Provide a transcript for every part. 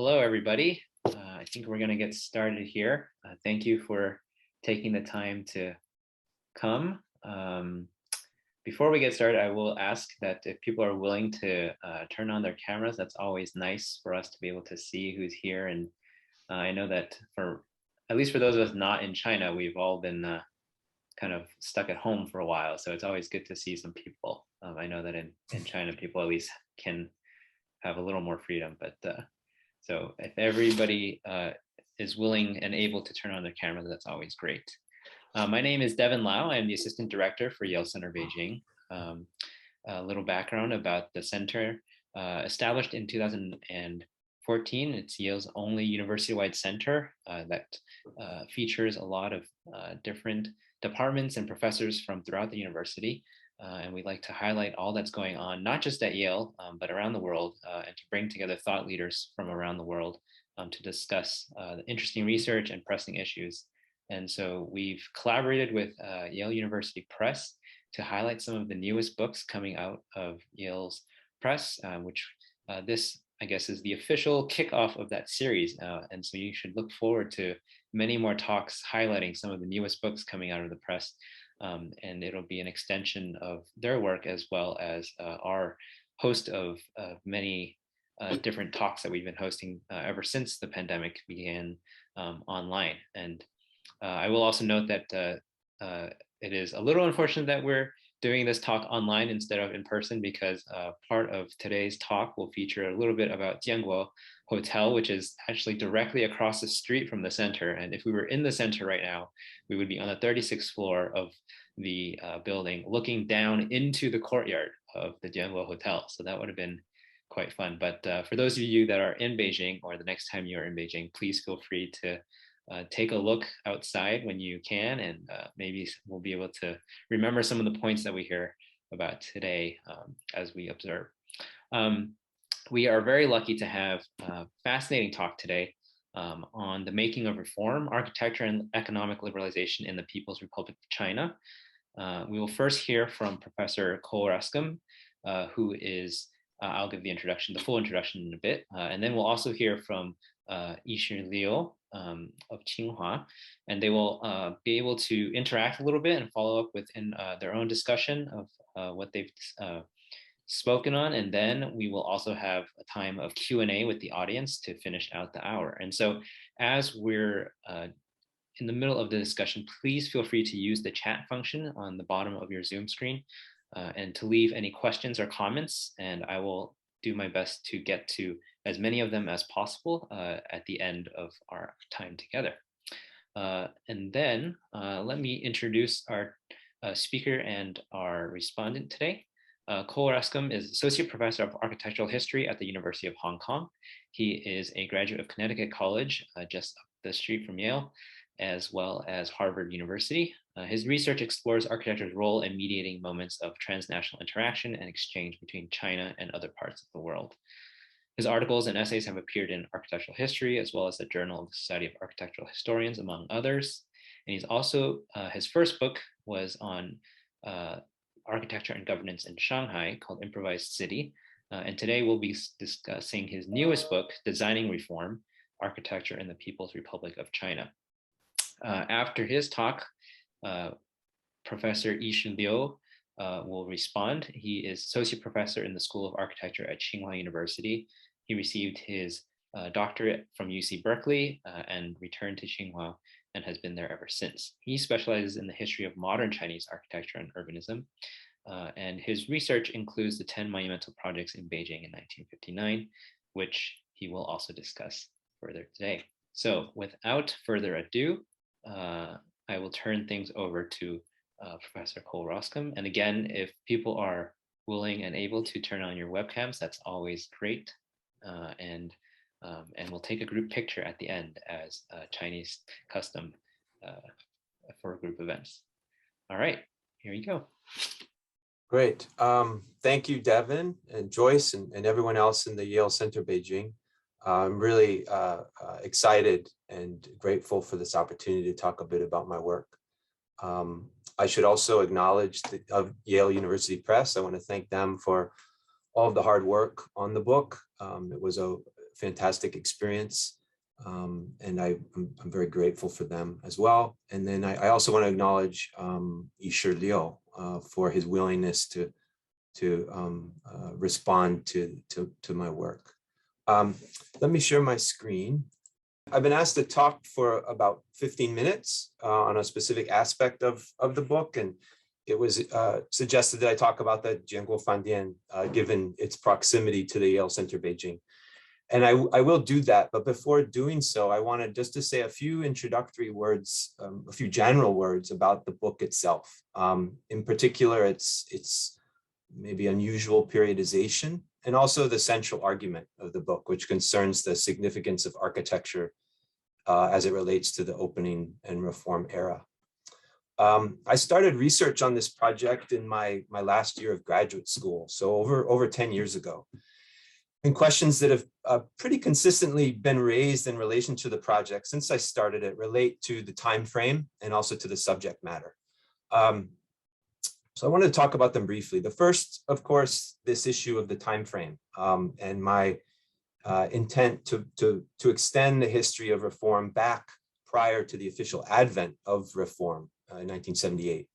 Hello, everybody. I think we're going to get started here. Thank you for taking the time to come. Before we get started, I will ask that if people are willing to turn on their cameras, that's always nice for us to be able to see who's here. And I know that at least for those of us not in China, we've all been kind of stuck at home for a while. So it's always good to see some people. I know that in China, people at least can have a little more freedom, but so if everybody is willing and able to turn on their cameras, that's always great. My name is Devin Lau. I'm the Assistant Director for Yale Center Beijing. A little background about the center. Established in 2014, it's Yale's only university-wide center that features a lot of different departments and professors from throughout the university. And we'd like to highlight all that's going on, not just at Yale, but around the world, and to bring together thought leaders from around the world to discuss the interesting research and pressing issues. And so we've collaborated with Yale University Press to highlight some of the newest books coming out of Yale's press, which this, I guess, is the official kickoff of that series. And so you should look forward to many more talks highlighting some of the newest books coming out of the press. And it'll be an extension of their work as well as our host of many different talks that we've been hosting ever since the pandemic began online. And I will also note that it is a little unfortunate that we're doing this talk online instead of in person, because part of today's talk will feature a little bit about Django Hotel, which is actually directly across the street from the center. And if we were in the center right now, we would be on the 36th floor of the building, looking down into the courtyard of the Django Hotel. So that would have been quite fun. But for those of you that are in Beijing, or the next time you're in Beijing, please feel free to take a look outside when you can, and maybe we'll be able to remember some of the points that we hear about today as we observe. We are very lucky to have a fascinating talk today on the making of reform, architecture, and economic liberalization in the People's Republic of China. We will first hear from Professor Roskam, who is, I'll give the full introduction in a bit, and then we'll also hear from Yishi Liu of Tsinghua, and they will be able to interact a little bit and follow up within their own discussion of what they've spoken on, and then we will also have a time of Q&A with the audience to finish out the hour. And so as we're in the middle of the discussion, please feel free to use the chat function on the bottom of your Zoom screen and to leave any questions or comments, and I will do my best to get to as many of them as possible at the end of our time together. And then let me introduce our speaker and our respondent today. Roskam is Associate Professor of Architectural History at the University of Hong Kong. He is a graduate of Connecticut College, just up the street from Yale, as well as Harvard University. His research explores architecture's role in mediating moments of transnational interaction and exchange between China and other parts of the world. His articles and essays have appeared in Architectural History, as well as the Journal of the Society of Architectural Historians, among others. And he's also, his first book was on architecture and governance in Shanghai, called Improvised City. And today we'll be discussing his newest book, Designing Reform, Architecture in the People's Republic of China. After his talk, Professor Yishi Liu will respond. He is Associate Professor in the School of Architecture at Tsinghua University. He received his doctorate from UC Berkeley and returned to Tsinghua and has been there ever since. He specializes in the history of modern Chinese architecture and urbanism. And his research includes the 10 monumental projects in Beijing in 1959, which he will also discuss further today. So without further ado, I will turn things over to Professor Roskam. And again, if people are willing and able to turn on your webcams, that's always great. And we'll take a group picture at the end as Chinese custom for group events. All right, here you go. Great. Thank you, Devin and Joyce and everyone else in the Yale Center Beijing. I'm really excited and grateful for this opportunity to talk a bit about my work. I should also acknowledge the Yale University Press. I want to thank them for all of the hard work on the book. It was a fantastic experience. And I'm very grateful for them as well. And then I also want to acknowledge Yishi Liu for his willingness to respond to my work. Let me share my screen. I've been asked to talk for about 15 minutes on a specific aspect of the book, and it was suggested that I talk about the Jianguo Fandian, given its proximity to the Yale Center Beijing. And I will do that, but before doing so, I wanted just to say a few introductory words, a few general words about the book itself. In particular, its maybe unusual periodization, and also the central argument of the book, which concerns the significance of architecture as it relates to the opening and reform era. I started research on this project in my last year of graduate school, so over 10 years ago. And questions that have pretty consistently been raised in relation to the project since I started it relate to the time frame and also to the subject matter. So I wanted to talk about them briefly. The first, of course, this issue of the time frame and my intent to extend the history of reform back prior to the official advent of reform in 1978.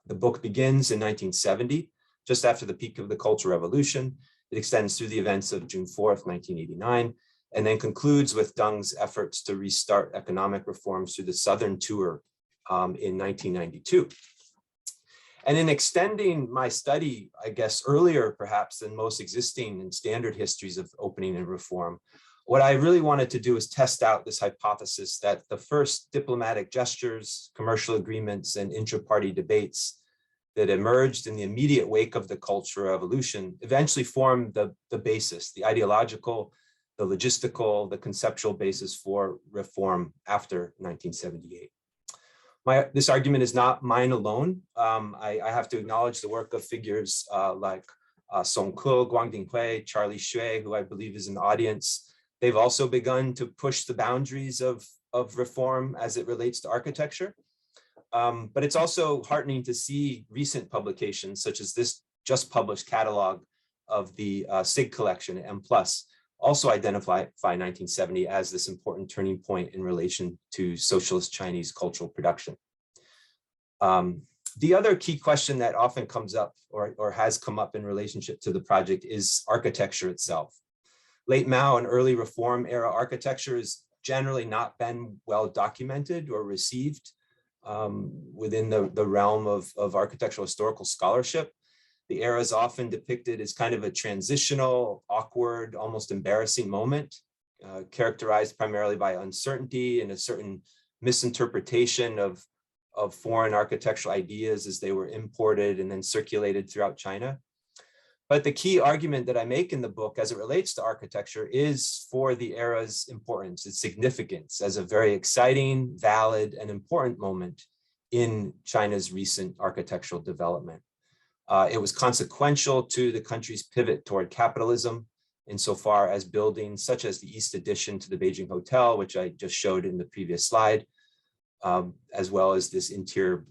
The book begins in 1970, just after the peak of the Cultural Revolution. It extends through the events of June 4th, 1989, and then concludes with Deng's efforts to restart economic reforms through the Southern Tour in 1992. And in extending my study, I guess, earlier perhaps than most existing and standard histories of opening and reform, what I really wanted to do is test out this hypothesis that the first diplomatic gestures, commercial agreements, and intra-party debates that emerged in the immediate wake of the Cultural Revolution eventually formed the basis, the ideological, the logistical, the conceptual basis for reform after 1978. This argument is not mine alone. I have to acknowledge the work of figures like Song Ke, Guang Dinghui, Charlie Xue, who I believe is in the audience. They've also begun to push the boundaries of reform as it relates to architecture. But it's also heartening to see recent publications such as this just published catalog of the SIG collection at M+, also identify 1970 as this important turning point in relation to socialist Chinese cultural production. The other key question that often comes up or has come up in relationship to the project is architecture itself. Late-Mao and early reform era architecture has generally not been well documented or received within the realm of architectural historical scholarship. The era is often depicted as kind of a transitional, awkward, almost embarrassing moment, characterized primarily by uncertainty and a certain misinterpretation of foreign architectural ideas as they were imported and then circulated throughout China. But the key argument that I make in the book as it relates to architecture is for the era's importance, its significance as a very exciting, valid, and important moment in China's recent architectural development. It was consequential to the country's pivot toward capitalism insofar as buildings such as the East Addition to the Beijing Hotel, which I just showed in the previous slide, as well as this interior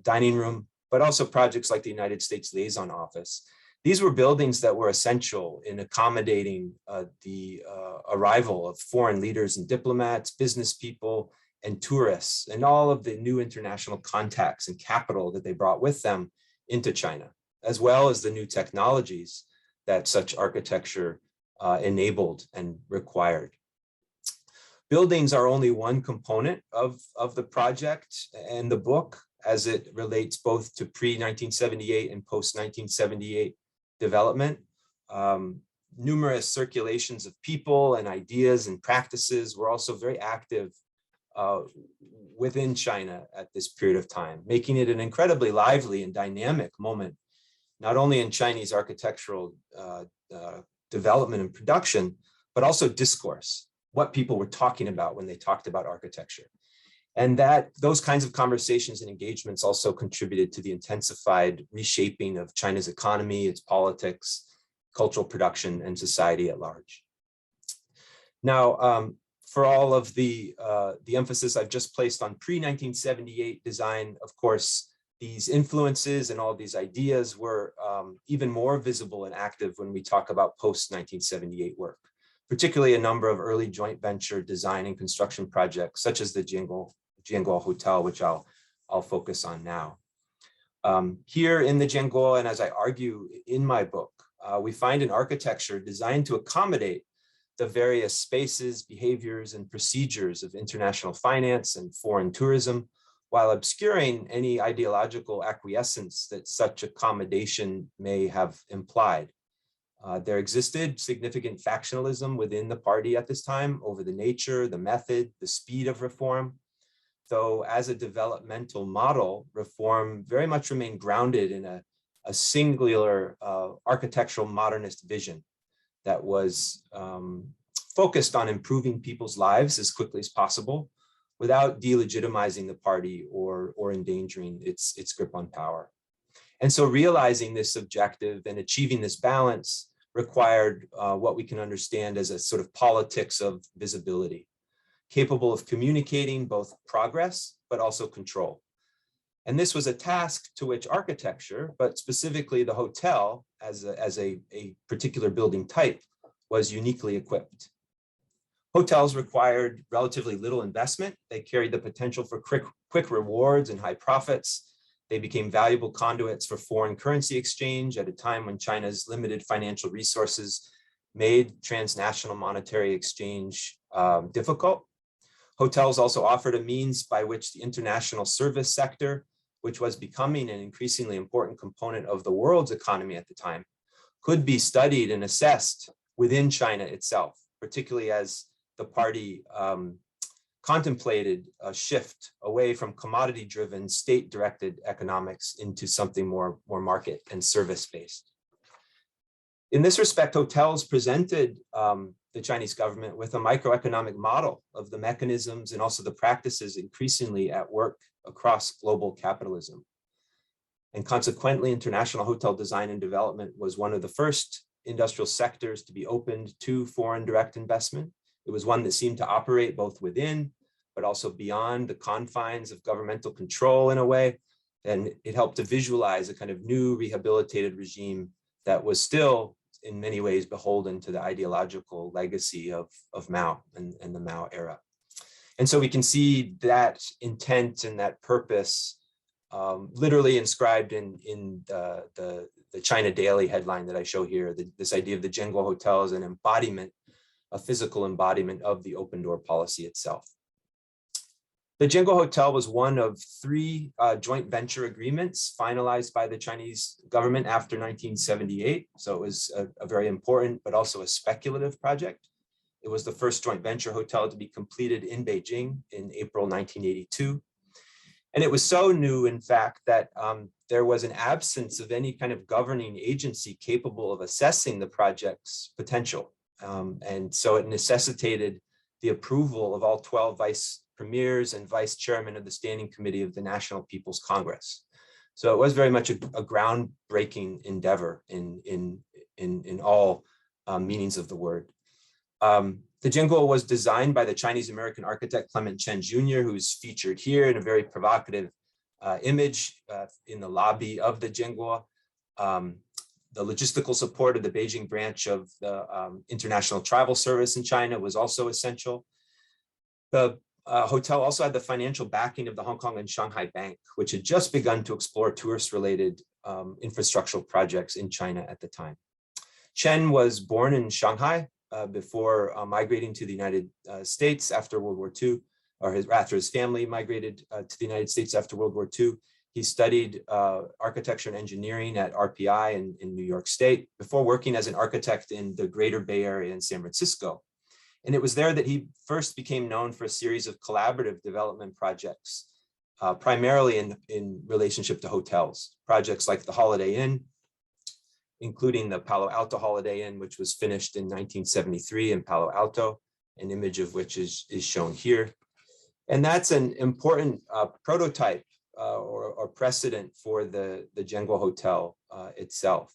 dining room, but also projects like the United States Liaison Office. These were buildings that were essential in accommodating the arrival of foreign leaders and diplomats, business people, and tourists, and all of the new international contacts and capital that they brought with them into China, as well as the new technologies that such architecture enabled and required. Buildings are only one component of the project and the book as it relates both to pre-1978 and post-1978 development. Numerous circulations of people and ideas and practices were also very active within China at this period of time, making it an incredibly lively and dynamic moment, not only in Chinese architectural development and production, but also discourse, what people were talking about when they talked about architecture. And that those kinds of conversations and engagements also contributed to the intensified reshaping of China's economy, its politics, cultural production, and society at large. Now, for all of the emphasis I've just placed on pre-1978 design, of course, these influences and all these ideas were even more visible and active when we talk about post-1978 work. particularly a number of early joint venture design and construction projects, such as the Jianguo Hotel, which I'll focus on now. Here in the Jianguo, and as I argue in my book, we find an architecture designed to accommodate the various spaces, behaviors, and procedures of international finance and foreign tourism, while obscuring any ideological acquiescence that such accommodation may have implied. There existed significant factionalism within the party at this time over the nature, the method, the speed of reform, though as a developmental model, reform very much remained grounded in a singular architectural modernist vision that was focused on improving people's lives as quickly as possible without delegitimizing the party or endangering its grip on power. And so realizing this objective and achieving this balance required what we can understand as a sort of politics of visibility, capable of communicating both progress, but also control. And this was a task to which architecture, but specifically the hotel as a particular building type, was uniquely equipped. Hotels required relatively little investment. They carried the potential for quick rewards and high profits. They became valuable conduits for foreign currency exchange at a time when China's limited financial resources made transnational monetary exchange difficult. Hotels also offered a means by which the international service sector, which was becoming an increasingly important component of the world's economy at the time, could be studied and assessed within China itself, particularly as the party contemplated a shift away from commodity-driven, state-directed economics into something more market and service-based. In this respect, hotels presented the Chinese government with a microeconomic model of the mechanisms and also the practices increasingly at work across global capitalism. And consequently, international hotel design and development was one of the first industrial sectors to be opened to foreign direct investment. It was one that seemed to operate both within, but also beyond the confines of governmental control in a way. And it helped to visualize a kind of new rehabilitated regime that was still in many ways beholden to the ideological legacy of Mao and the Mao era. And so we can see that intent and that purpose literally inscribed in the China Daily headline that I show here, this idea of the Django Hotel as an embodiment, a physical embodiment of the open door policy itself. The Django Hotel was one of 3 joint venture agreements finalized by the Chinese government after 1978. So it was a very important, but also a speculative project. It was the first joint venture hotel to be completed in Beijing in April 1982. And it was so new, in fact, that there was an absence of any kind of governing agency capable of assessing the project's potential. And so it necessitated the approval of all 12 vice premiers and vice chairman of the Standing Committee of the National People's Congress. So it was very much a groundbreaking endeavor in all meanings of the word. The Jianguo was designed by the Chinese-American architect Clement Chen Jr., who's featured here in a very provocative image in the lobby of the Jianguo. The logistical support of the Beijing branch of the International Travel Service in China was also essential. The hotel also had the financial backing of the Hong Kong and Shanghai Bank, which had just begun to explore tourist-related infrastructural projects in China at the time. Chen was born in Shanghai before migrating to the United States after World War II, or after his family migrated to the United States after World War II. He studied architecture and engineering at RPI in New York State before working as an architect in the Greater Bay Area in San Francisco. And it was there that he first became known for a series of collaborative development projects, primarily in relationship to hotels. Projects like the Holiday Inn, including the Palo Alto Holiday Inn, which was finished in 1973 in Palo Alto, an image of which is shown here. And that's an important prototype or precedent for the Django Hotel itself.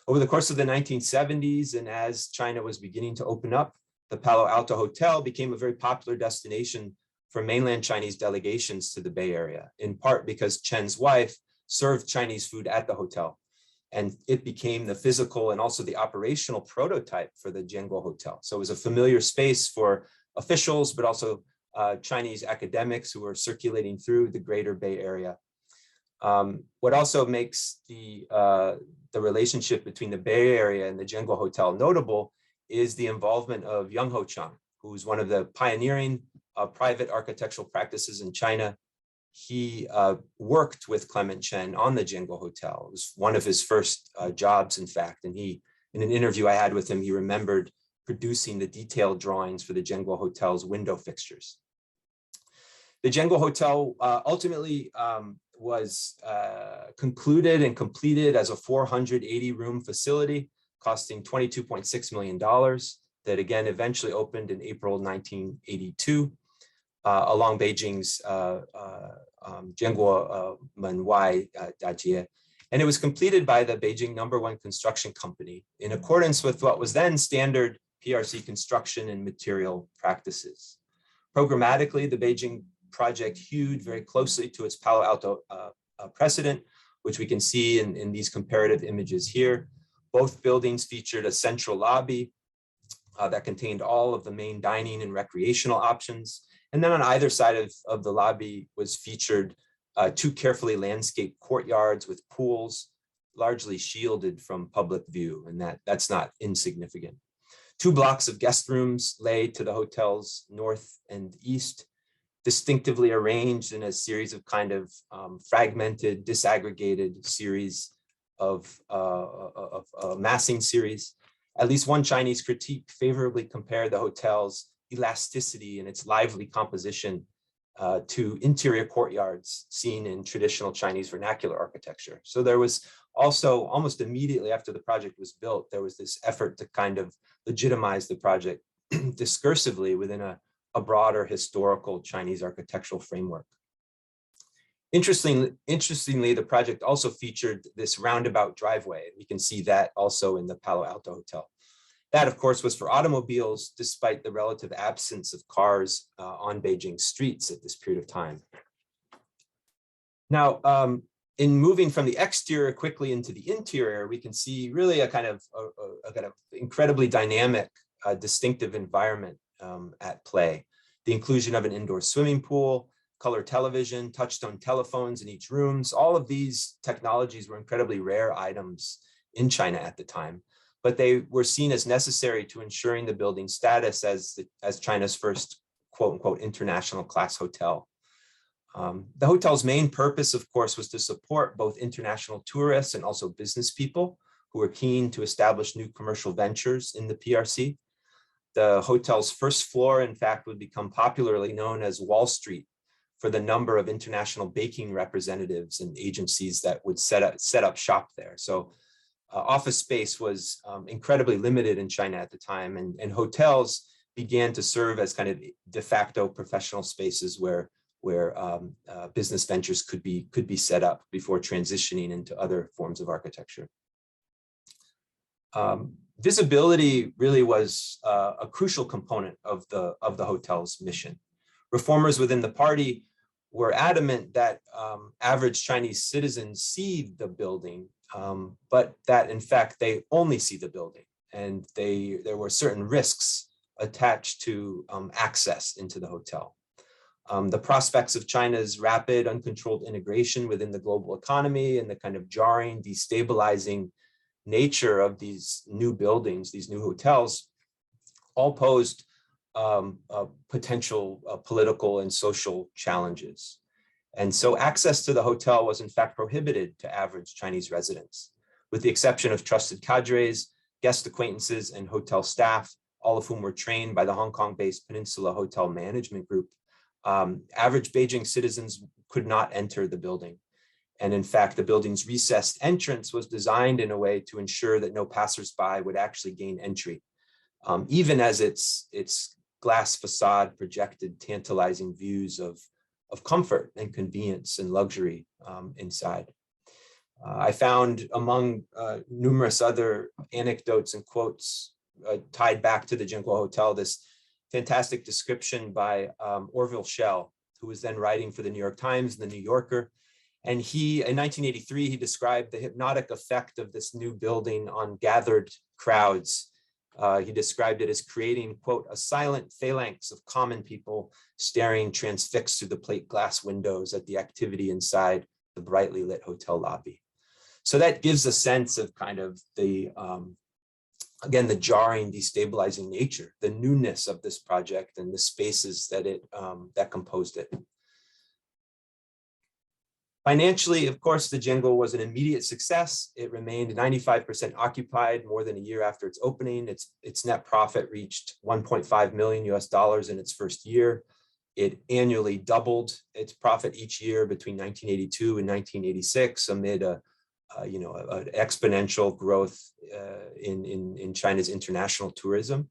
Over the course of the 1970s, and as China was beginning to open up, the Palo Alto Hotel became a very popular destination for mainland Chinese delegations to the Bay Area, in part because Chen's wife served Chinese food at the hotel. and it became the physical and also the operational prototype for the Django Hotel. So it was a familiar space for officials, but also Chinese academics who were circulating through the greater Bay Area. What also makes the relationship between the Bay Area and the Django Hotel notable is the involvement of Yang Hochang, who's one of the pioneering private architectural practices in China. He worked with Clement Chen on the Django Hotel. It was one of his first jobs, in fact. And he, in an interview I had with him, he remembered producing the detailed drawings for the Django Hotel's window fixtures. The Django Hotel ultimately was concluded and completed as a 480-room facility, costing $22.6 million, that again eventually opened in April 1982 along Beijing's Jianguo Menwai Dajie. And it was completed by the Beijing #1 construction company in accordance with what was then standard PRC construction and material practices. Programmatically, the Beijing project hewed very closely to its Palo Alto precedent, which we can see in these comparative images here. Both buildings featured a central lobby that contained all of the main dining and recreational options. And then on either side of the lobby was featured two carefully landscaped courtyards with pools, largely shielded from public view, and that's not insignificant. 2 blocks of guest rooms lay to the hotel's north and east, distinctively arranged in a series of kind of fragmented, disaggregated series of massing series. At least one Chinese critique favorably compared the hotel's elasticity and its lively composition to interior courtyards seen in traditional Chinese vernacular architecture. So there was also, almost immediately after the project was built, there was this effort to kind of legitimize the project discursively within a broader historical Chinese architectural framework. Interestingly, the project also featured this roundabout driveway. We can see that also in the Palo Alto Hotel. That, of course, was for automobiles, despite the relative absence of cars on Beijing streets at this period of time. Now, in moving from the exterior quickly into the interior, we can see really a kind of incredibly dynamic, distinctive environment at play. The inclusion of an indoor swimming pool, color television, touchtone telephones in each room. All of these technologies were incredibly rare items in China at the time, but they were seen as necessary to ensuring the building's status as China's first quote unquote international class hotel. The hotel's main purpose, of course, was to support both international tourists and also business people who were keen to establish new commercial ventures in the PRC. The hotel's first floor, in fact, would become popularly known as Wall Street for the number of international baking representatives and agencies that would set up shop there. So office space was incredibly limited in China at the time, and hotels began to serve as kind of de facto professional spaces where business ventures could be set up before transitioning into other forms of architecture. Visibility really was a crucial component of the hotel's mission. Reformers within the party were adamant that average Chinese citizens see the building, but that in fact they only see the building, and there were certain risks attached to access into the hotel. The prospects of China's rapid, uncontrolled integration within the global economy and the kind of jarring, destabilizing nature of these new buildings, these new hotels, all posed potential political and social challenges. And so access to the hotel was in fact prohibited to average Chinese residents, with the exception of trusted cadres, guest acquaintances, and hotel staff, all of whom were trained by the Hong Kong-based Peninsula Hotel Management Group. Average Beijing citizens could not enter the building. And in fact, the building's recessed entrance was designed in a way to ensure that no passersby would actually gain entry, even as its glass facade projected tantalizing views of comfort and convenience and luxury inside. I found among numerous other anecdotes and quotes tied back to the Django Hotel this fantastic description by Orville Schell, who was then writing for the New York Times and the New Yorker. And in 1983, he described the hypnotic effect of this new building on gathered crowds. He described it as creating, quote, a silent phalanx of common people staring transfixed through the plate glass windows at the activity inside the brightly lit hotel lobby. So that gives a sense of kind of the, again, the jarring, destabilizing nature, the newness of this project and the spaces that that composed it. Financially, of course, the Django was an immediate success. It remained 95% occupied more than a year after its opening. Its net profit reached $1.5 million in its first year. It annually doubled its profit each year between 1982 and 1986 amid an exponential growth in China's international tourism.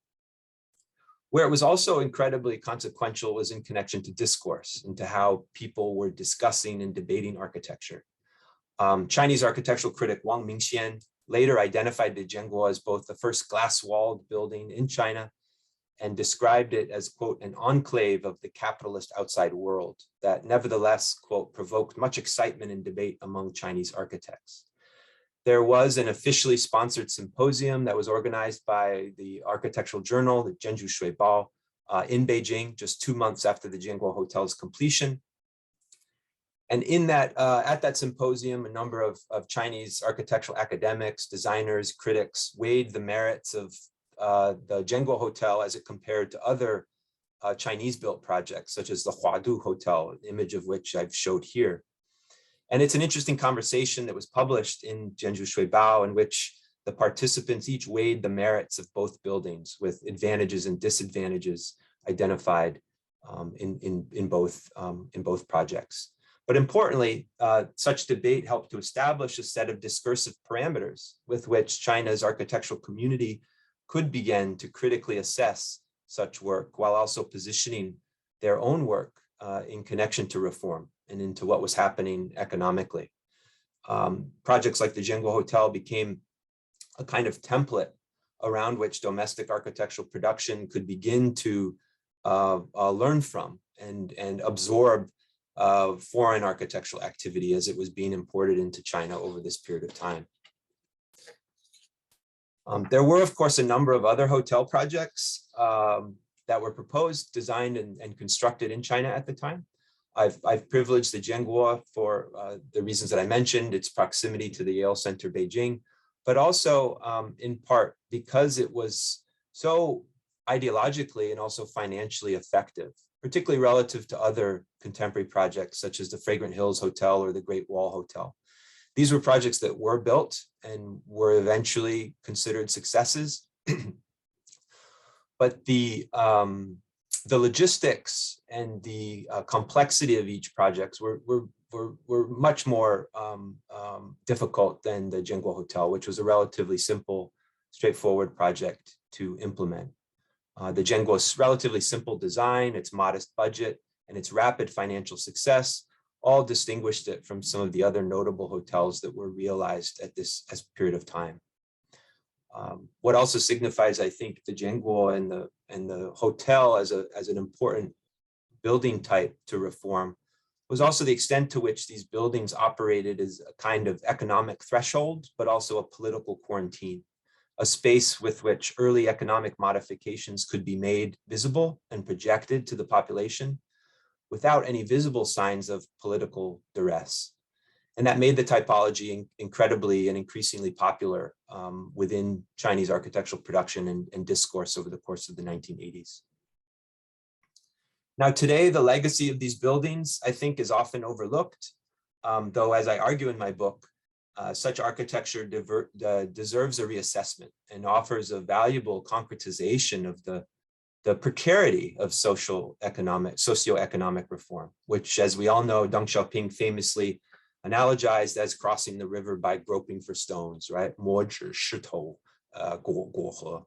Where it was also incredibly consequential was in connection to discourse, and to how people were discussing and debating architecture. Chinese architectural critic Wang Mingxian later identified the Jianguo as both the first glass-walled building in China and described it as, quote, an enclave of the capitalist outside world that nevertheless, quote, provoked much excitement and debate among Chinese architects. There was an officially sponsored symposium that was organized by the architectural journal, the Zhenju Shuibao, in Beijing, just 2 months after the Jianguo Hotel's completion. And in that, at that symposium, a number of Chinese architectural academics, designers, critics weighed the merits of the Django Hotel as it compared to other Chinese-built projects, such as the Huadu Hotel, an image of which I've showed here. And it's an interesting conversation that was published in Zhenju Shuibao, in which the participants each weighed the merits of both buildings with advantages and disadvantages identified in both projects. But importantly, such debate helped to establish a set of discursive parameters with which China's architectural community could begin to critically assess such work, while also positioning their own work in connection to reform and into what was happening economically. Projects like the Django Hotel became a kind of template around which domestic architectural production could begin to learn from and absorb foreign architectural activity as it was being imported into China over this period of time. There were, of course, a number of other hotel projects that were proposed, designed, and constructed in China at the time. I've privileged the Jianguo for the reasons that I mentioned, its proximity to the Yale Center Beijing, but also in part because it was so ideologically and also financially effective, particularly relative to other contemporary projects such as the Fragrant Hills Hotel or the Great Wall Hotel. These were projects that were built and were eventually considered successes. But the logistics and the complexity of each project were much more difficult than the Django Hotel, which was a relatively simple, straightforward project to implement. The Django's relatively simple design, its modest budget, and its rapid financial success all distinguished it from some of the other notable hotels that were realized at this period of time. What also signifies, I think, the Jianguo and the hotel as an important building type to reform was also the extent to which these buildings operated as a kind of economic threshold, but also a political quarantine, a space with which early economic modifications could be made visible and projected to the population without any visible signs of political duress. And that made the typology incredibly and increasingly popular within Chinese architectural production and discourse over the course of the 1980s. Now, today, the legacy of these buildings, I think, is often overlooked, though, as I argue in my book, such architecture deserves a reassessment and offers a valuable concretization of the precarity of socioeconomic reform, which, as we all know, Deng Xiaoping famously analogized as crossing the river by groping for stones, right? 摸指石头, 过河.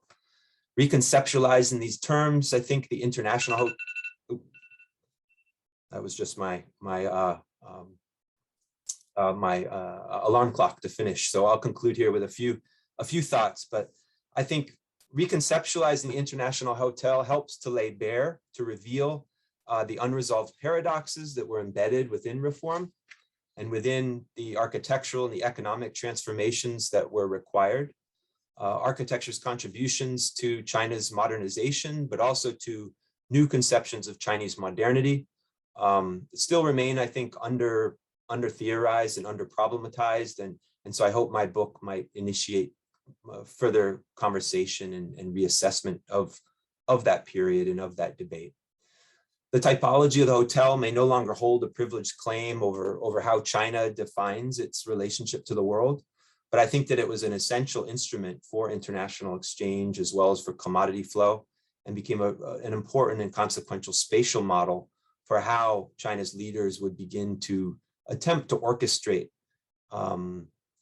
Reconceptualized in these terms, I think the international, that was just my alarm clock to finish. So I'll conclude here with a few thoughts, but I think reconceptualizing the international hotel helps to lay bare, to reveal the unresolved paradoxes that were embedded within reform, and within the architectural and the economic transformations that were required, architecture's contributions to China's modernization, but also to new conceptions of Chinese modernity, still remain, I think, under theorized and under problematized. And so I hope my book might initiate further conversation and reassessment of that period and of that debate. The typology of the hotel may no longer hold a privileged claim over how China defines its relationship to the world, but I think that it was an essential instrument for international exchange as well as for commodity flow, and became an important and consequential spatial model for how China's leaders would begin to attempt to orchestrate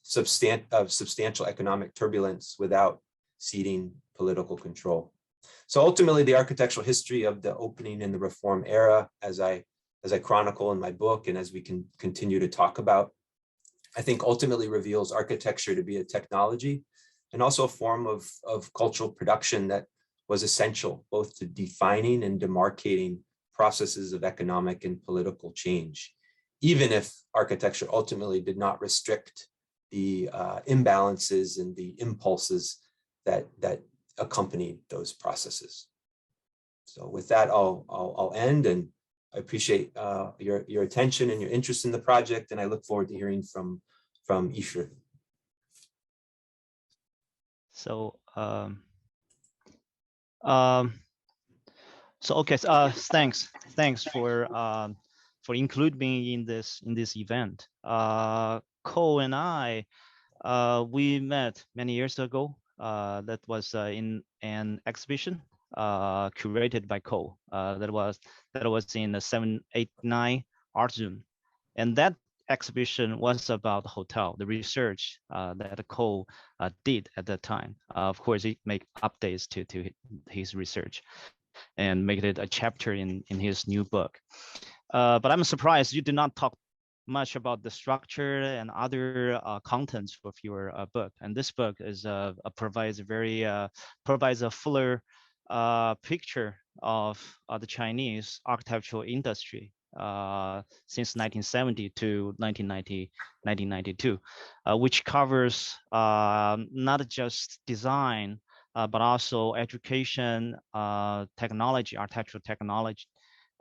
substantial economic turbulence without ceding political control. So ultimately, the architectural history of the opening and the reform era, as I chronicle in my book and as we can continue to talk about, I think ultimately reveals architecture to be a technology and also a form of cultural production that was essential both to defining and demarcating processes of economic and political change, even if architecture ultimately did not restrict the imbalances and the impulses that accompanied those processes. So with that, I'll end, and I appreciate your attention and your interest in the project, and I look forward to hearing from Yishi. So okay. Thanks for including me in this event. Cole and I, we met many years ago. That was in an exhibition curated by Cole. That was in the 789 Art Zone, and that exhibition was about the hotel, the research that Cole did at that time. Of course, he made updates to his research and made it a chapter in his new book. But I'm surprised you did not talk much about the structure and other contents of your book. And this book is provides a fuller picture of the Chinese architectural industry since 1970 to 1992, which covers not just design, but also education, technology, architectural technology,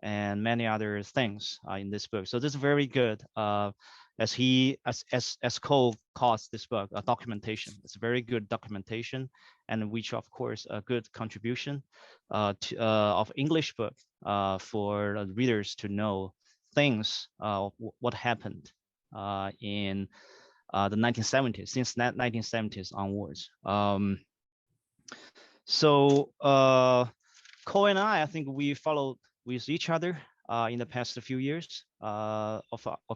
and many other things in this book. So this is very good, as Cole calls this book, a documentation. It's a very good documentation, and which of course a good contribution of English book for readers to know things, what happened in the 1970s, since 1970s onwards. So Cole and I think we followed with each other in the past few years of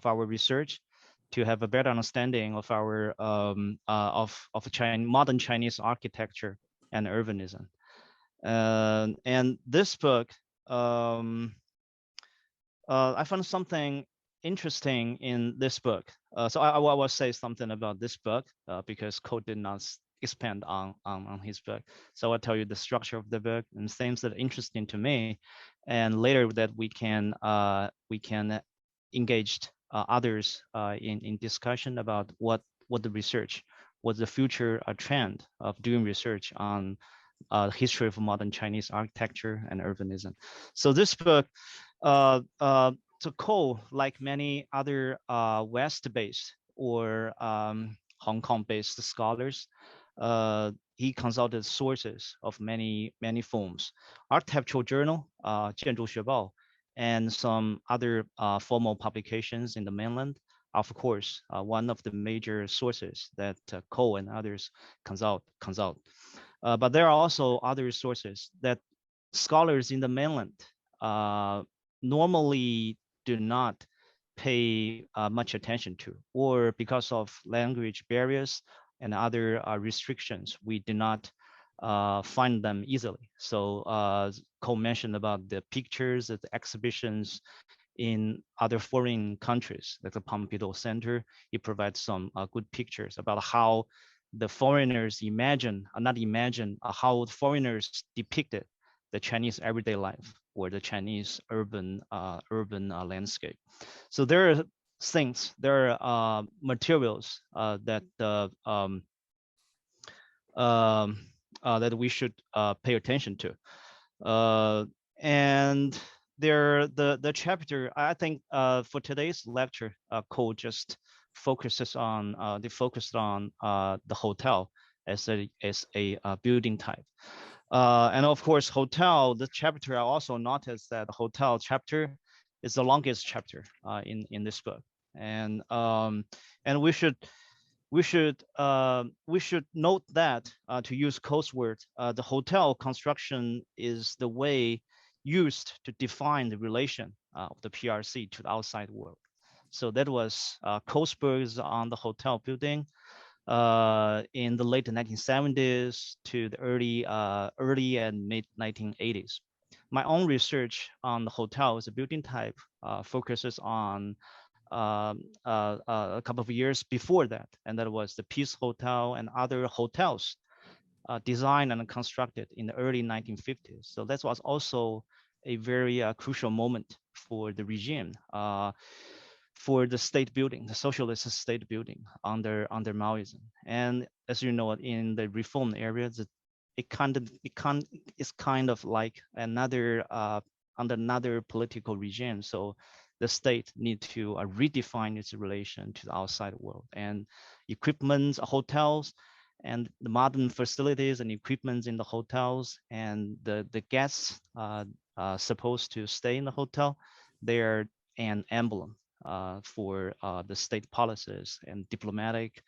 our research to have a better understanding of our modern Chinese architecture and urbanism. And this book, I found something interesting in this book. So I will say something about this book because Cole did not expand on his book. So I'll tell you the structure of the book and things that are interesting to me, and later that we can engage others in discussion about what the research, what the future trend of doing research on history of modern Chinese architecture and urbanism. So this book, so Cole, like many other West-based or Hong Kong-based scholars, he consulted sources of many forms: architectural journal, 建筑学报, and some other formal publications in the mainland. Of course, one of the major sources that Cole and others consult. But there are also other sources that scholars in the mainland normally do not pay much attention to, or because of language barriers and other restrictions, we do not find them easily. So Cole mentioned about the pictures at the exhibitions in other foreign countries, like the Pompidou Center. He provides some good pictures about how the foreigners how the foreigners depicted the Chinese everyday life or the Chinese urban landscape. So there are things, there are materials that that we should pay attention to. And the chapter, I think for today's lecture, Cole just focuses on they focused on the hotel as a building type. And of course, hotel, the chapter, I also noticed that the hotel chapter is the longest chapter in this book. And we should note that to use Cole's word, the hotel construction is the way used to define the relation of the PRC to the outside world. So that was Cole's works on the hotel building in the late 1970s to the early and mid 1980s. My own research on the hotel as a building type focuses on a couple of years before that, and that was the Peace Hotel and other hotels designed and constructed in the early 1950s. So that was also a very crucial moment for the regime, for the state building, the socialist state building under Maoism. And as you know, in the reform areas, it's kind of like another under another political regime. So the state need to redefine its relation to the outside world, and equipment, hotels, and the modern facilities and equipments in the hotels, and the guests supposed to stay in the hotel, they're an emblem for the state policies and diplomatic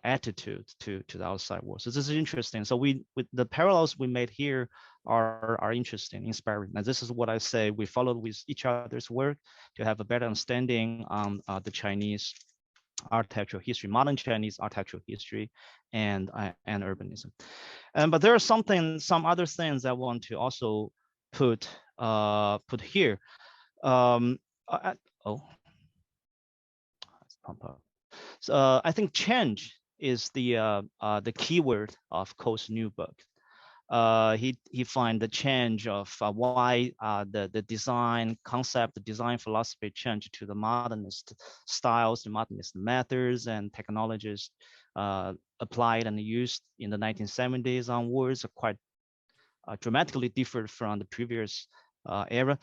attitude to the outside world. So this is interesting. So with the parallels we made here are interesting, inspiring. And this is what I say, we followed with each other's work to have a better understanding on the Chinese architectural history, modern Chinese architectural history, and urbanism. But there are some other things I want to also put here. Oh, let's pump up. So I think change is the keyword of Cole's new book. He find the change of why the design concept, the design philosophy changed to the modernist styles, the modernist methods and technologies applied and used in the 1970s onwards are quite dramatically different from the previous era.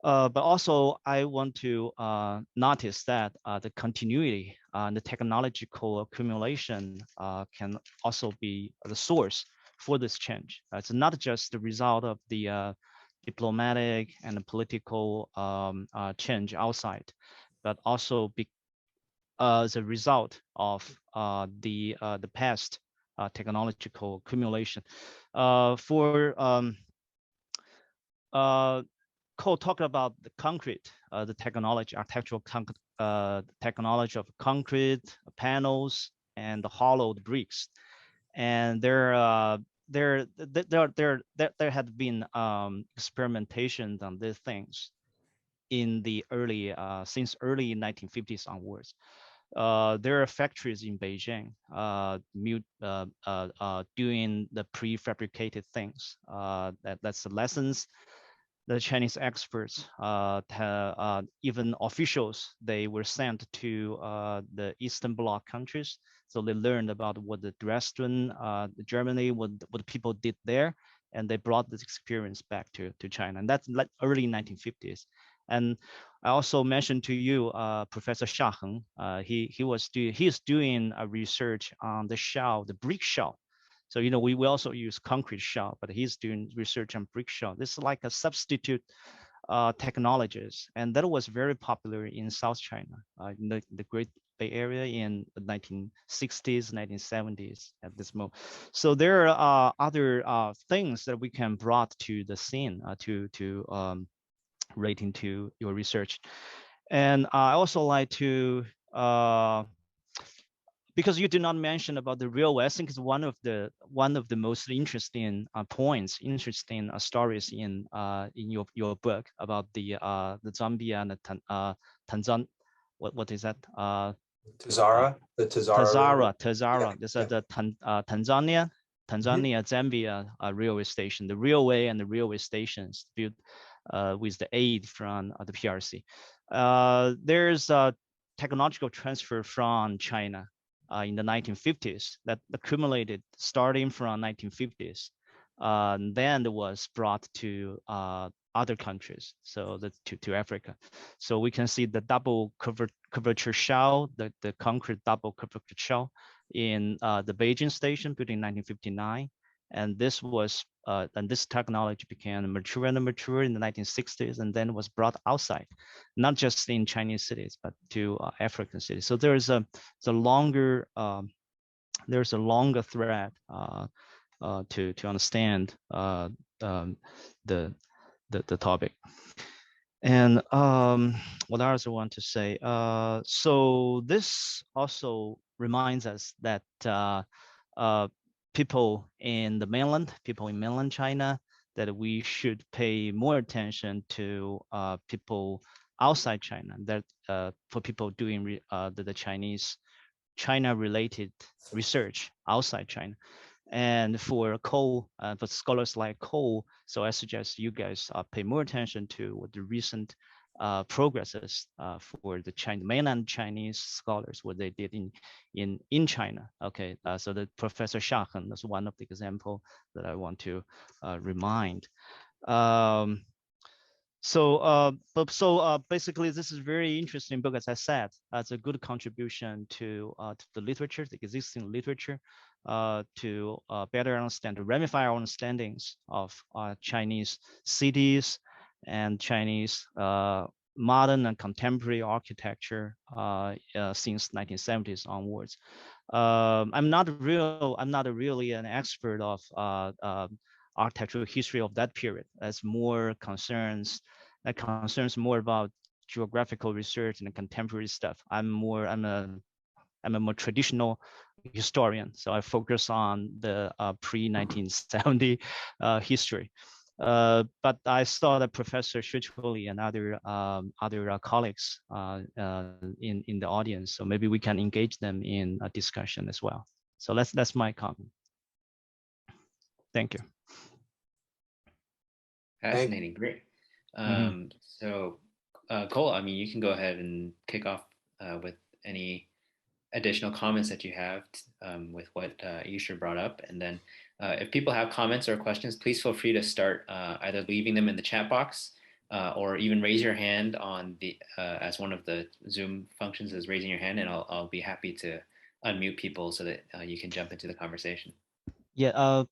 But also, I want to notice that the continuity and the technological accumulation can also be the source for this change. It's not just the result of the diplomatic and the political change outside, but also as a result of the past technological accumulation. Cole talked about the concrete, the technology, architectural technology of concrete panels and the hollowed bricks, and there had been experimentations on these things in the early since early 1950s onwards. There are factories in Beijing doing the prefabricated things. That's the lessons the Chinese experts, even officials, they were sent to the Eastern Bloc countries. So they learned about what the Dresden, Germany, what people did there, and they brought this experience back to China. And that's like early 1950s. And I also mentioned to you, Professor Xia Heng. He is doing a research on the shell, the brick shell. So, you know, we also use concrete shell, but he's doing research on brick shell. This is like a substitute technologies. And that was very popular in South China, in the Great Bay Area in the 1960s, 1970s at this moment. So there are other things that we can brought to the scene relating to your research. And I also like to, because you did not mention about the railway, I think it's one of the most interesting points, interesting stories in your book about the Zambia and the Tanzania. What is that? Tazara, the Tazara. Tazara. Yeah, This yeah. is the Tanzania-Zambia Railway Station. The railway and the railway stations built with the aid from the PRC. There's technological transfer from China in the 1950s that accumulated starting from 1950s, then it was brought to other countries, so to Africa. So we can see the double curvature shell, the concrete double curvature shell in the Beijing station built in 1959. And this was and this technology became mature and mature in the 1960s, and then was brought outside, not just in Chinese cities, but to African cities. So there's a longer thread to understand the topic. And what else I want to say? So this also reminds us that people in mainland China, that we should pay more attention to people outside China, that for people doing the China-related research outside China. And for for scholars like Cole, so I suggest you guys pay more attention to what the recent progresses for the mainland Chinese scholars, what they did in China. Okay, so the Professor Shahen is one of the example that I want to remind. Basically, this is a very interesting book, as I said. It's a good contribution to the literature, the existing literature, to better understand, to ramify our understandings of Chinese cities and Chinese modern and contemporary architecture since 1970s onwards. I'm not really an expert of architectural history of that period. That's more concerns more about geographical research and contemporary stuff. I'm a more traditional historian, so I focus on the pre-1970 history. But I saw that Professor Shuchuli and other colleagues in the audience, so maybe we can engage them in a discussion as well. So that's my comment. Thank you. Fascinating, great. So Cole, I mean, you can go ahead and kick off with any additional comments that you have with what Yishi brought up. And then if people have comments or questions, please feel free to start either leaving them in the chat box or even raise your hand on the as one of the Zoom functions is raising your hand, and I'll be happy to unmute people so that you can jump into the conversation. Yeah,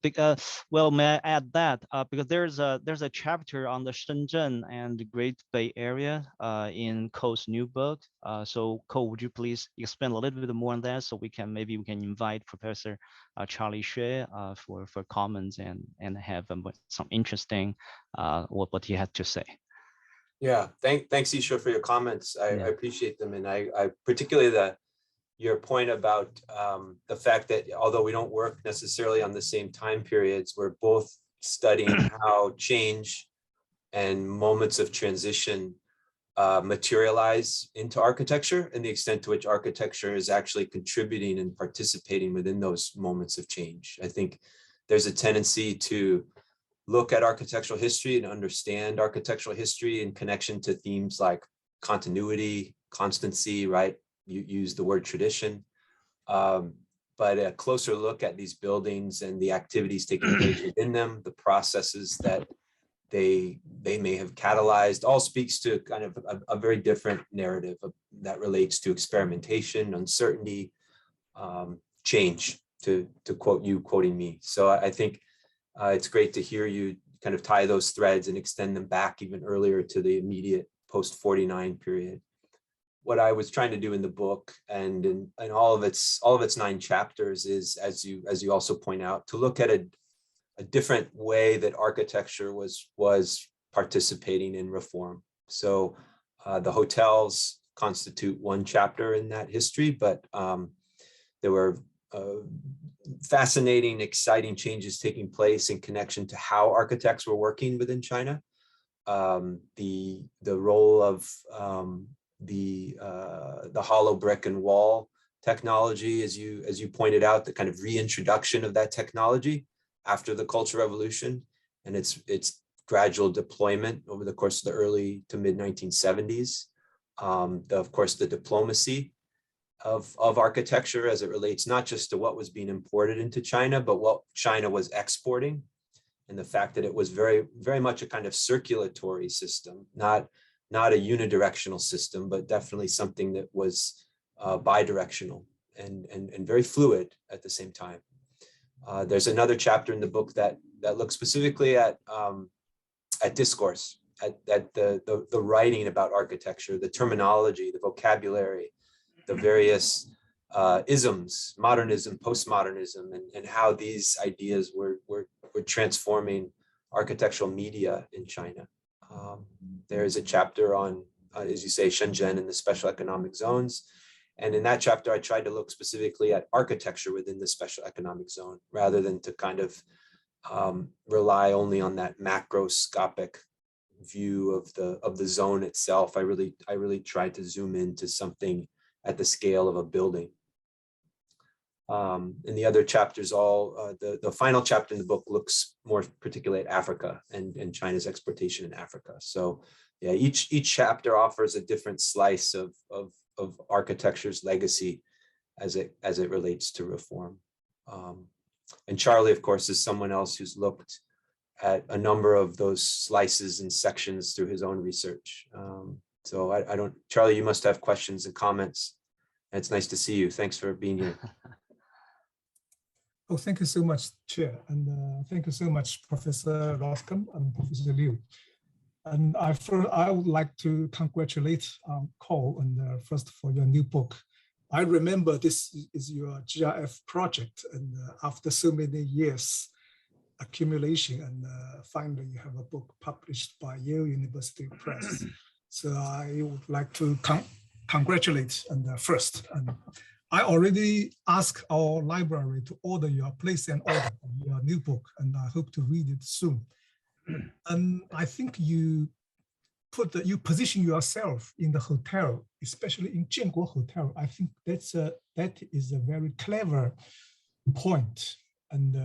well, may I add that because there's a chapter on the Shenzhen and the Great Bay Area in Cole's new book. So Cole, would you please expand a little bit more on that, so maybe we can invite Professor Charlie Xue for comments and have some interesting what he had to say. Yeah, thanks Yishi for your comments. I appreciate them, and I particularly your point about the fact that although we don't work necessarily on the same time periods, we're both studying how change and moments of transition materialize into architecture, and the extent to which architecture is actually contributing and participating within those moments of change. I think there's a tendency to look at architectural history and understand architectural history in connection to themes like continuity, constancy, right? You use the word tradition, but a closer look at these buildings and the activities taking place within them, the processes that they may have catalyzed, all speaks to kind of a very different narrative that relates to experimentation, uncertainty, change, to quote you, quoting me. So I think it's great to hear you kind of tie those threads and extend them back even earlier to the immediate post-49 period. What I was trying to do in the book and in all of its 9 chapters is, as you also point out, to look at a different way that architecture was participating in reform. So the hotels constitute one chapter in that history, but there were fascinating, exciting changes taking place in connection to how architects were working within China. The role of the hollow brick and wall technology, as you pointed out, the kind of reintroduction of that technology after the Cultural Revolution, and its gradual deployment over the course of the early to mid 1970s. of course, the diplomacy of architecture as it relates not just to what was being imported into China, but what China was exporting, and the fact that it was very, very much a kind of circulatory system, not a unidirectional system, but definitely something that was bidirectional and very fluid at the same time. There's another chapter in the book that looks specifically at discourse, at the writing about architecture, the terminology, the vocabulary, the various isms, modernism, postmodernism, and how these ideas were transforming architectural media in China. There is a chapter on, as you say, Shenzhen and the special economic zones. And in that chapter, I tried to look specifically at architecture within the special economic zone, rather than to kind of rely only on that macroscopic view of the zone itself. I really tried to zoom into something at the scale of a building. And the other chapters, the final chapter in the book looks more particularly at Africa and China's exportation in Africa. So yeah, each chapter offers a different slice of architecture's legacy as it relates to reform. And Charlie, of course, is someone else who's looked at a number of those slices and sections through his own research. So I don't, Charlie, you must have questions and comments. It's nice to see you. Thanks for being here. Oh, thank you so much, Chair. And thank you so much, Professor Roskam and Professor Liu. And I would like to congratulate Cole and first for your new book. I remember this is your GRF project, and after so many years accumulation, and finally you have a book published by Yale University Press. So I would like to congratulate and first. And I already asked our library to order your place and order your new book, and I hope to read it soon. And I think you position yourself in the hotel, especially in Django Hotel. I think that is a very clever point, and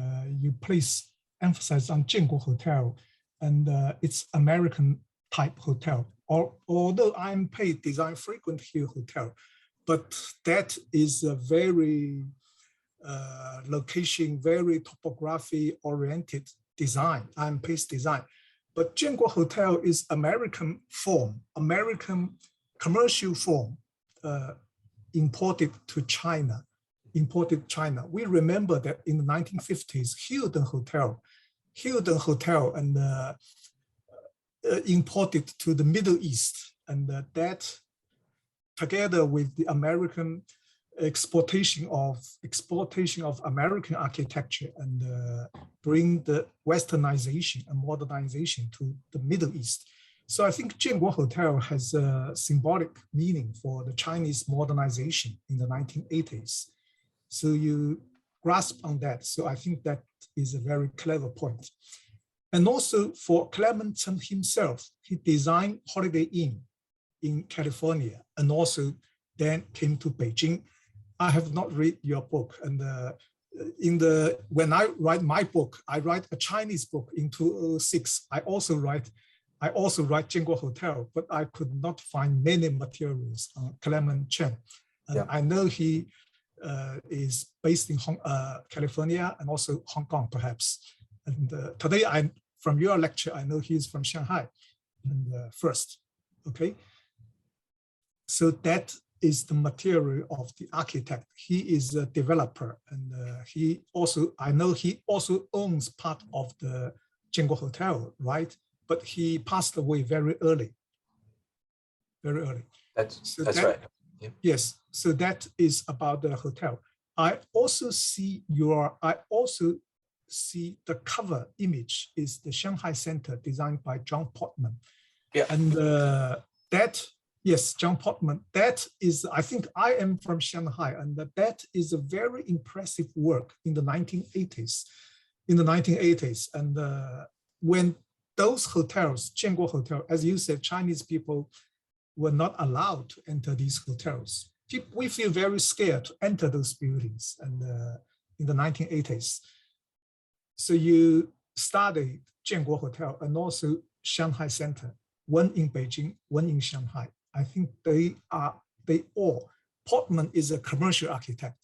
you place emphasis on Django Hotel, and it's American type hotel. Although I'm paid design frequent here hotel, but that is a very location, very topography oriented design, I'm paid design. But Django Hotel is American form, American commercial form, imported China. We remember that in the 1950s, Hilton Hotel and imported to the Middle East, and that together with the American exportation of American architecture and bring the westernization and modernization to the Middle East. So I think Django Hotel has a symbolic meaning for the Chinese modernization in the 1980s. So you grasp on that. So I think that is a very clever point. And also for Clement Chen himself, he designed Holiday Inn in California, and also then came to Beijing. I have not read your book, and when I write my book, I write a Chinese book in 2006. I also write Django Hotel, but I could not find many materials on Clement Chen. And I know he is based in California and also Hong Kong, perhaps. And today, from your lecture, I know he's from Shanghai. And first, okay. So that is the material of the architect. He is a developer, and I know he also owns part of the Django Hotel, right? But he passed away very early. That's right. Yeah. Yes, so that is about the hotel. I also see the cover image is the Shanghai Center designed by John Portman. Yeah. And yes, John Portman, that is, I think I am from Shanghai, and that is a very impressive work in the 1980s. And when those hotels, Django Hotel, as you said, Chinese people were not allowed to enter these hotels. We feel very scared to enter those buildings, and in the 1980s. So you studied Django Hotel and also Shanghai Center, one in Beijing, one in Shanghai. I think Portman is a commercial architect.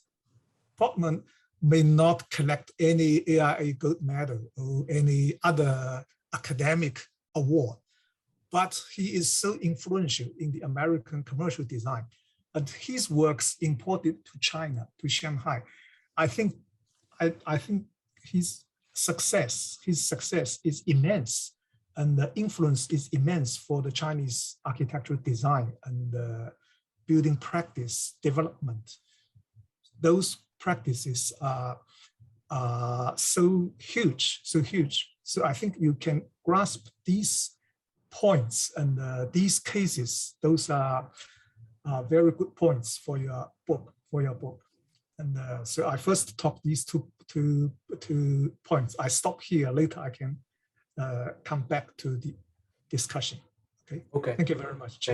Portman may not collect any AIA gold medal or any other academic award, but he is so influential in the American commercial design. And his works imported to China, to Shanghai. I think his success is immense, and the influence is immense for the Chinese architectural design and building practice development. Those practices are so huge. So I think you can grasp these points and these cases. Those are very good points for your book. And so I first talk these two points. I stop here. Later I can come back to the discussion. Okay. Okay. Thank you very much.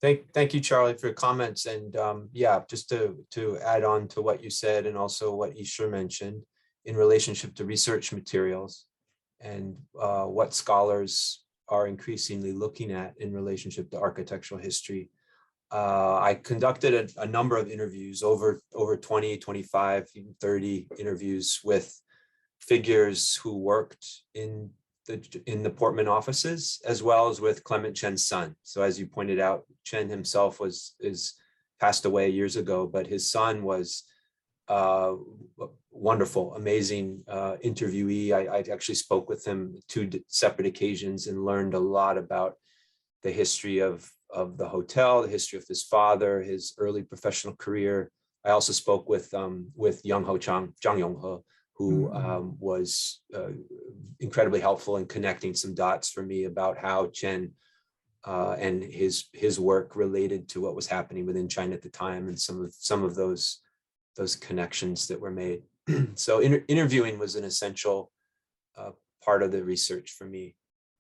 Thank you, Charlie, for your comments. And yeah, just to add on to what you said, and also what Yishi mentioned in relationship to research materials and what scholars are increasingly looking at in relationship to architectural history. I conducted a number of interviews, over 20, 25, even 30 interviews with figures who worked in the Portman offices, as well as with Clement Chen's son. So as you pointed out, Chen himself is passed away years ago, but his son was wonderful, amazing interviewee. I actually spoke with him 2 separate occasions and learned a lot about the history of the hotel, the history of his father, his early professional career. I also spoke with Zhang Yonghe, who was incredibly helpful in connecting some dots for me about how Chen and his work related to what was happening within China at the time, and some of those connections that were made. So interviewing was an essential part of the research for me,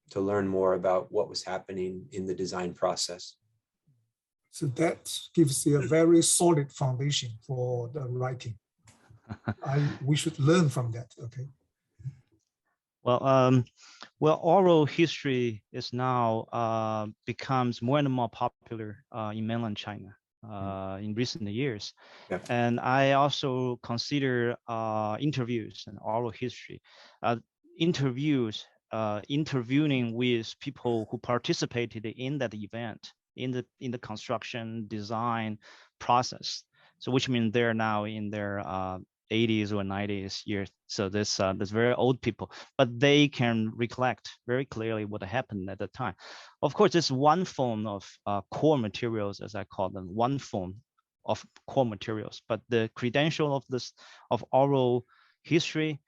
to learn more about what was happening in the design process. So that gives you a very solid foundation for the writing. We should learn from that. Okay. Well, oral history is now becomes more and more popular in mainland China in recent years. Yeah. And I also consider interviews and oral history. Interviewing with people who participated in that event, in the construction design process. So which means they're now in their 80s or 90s years. So this very old people, but they can recollect very clearly what happened at the time. Of course, it's one form of core materials, as I call them, one form of core materials. But the credential of oral history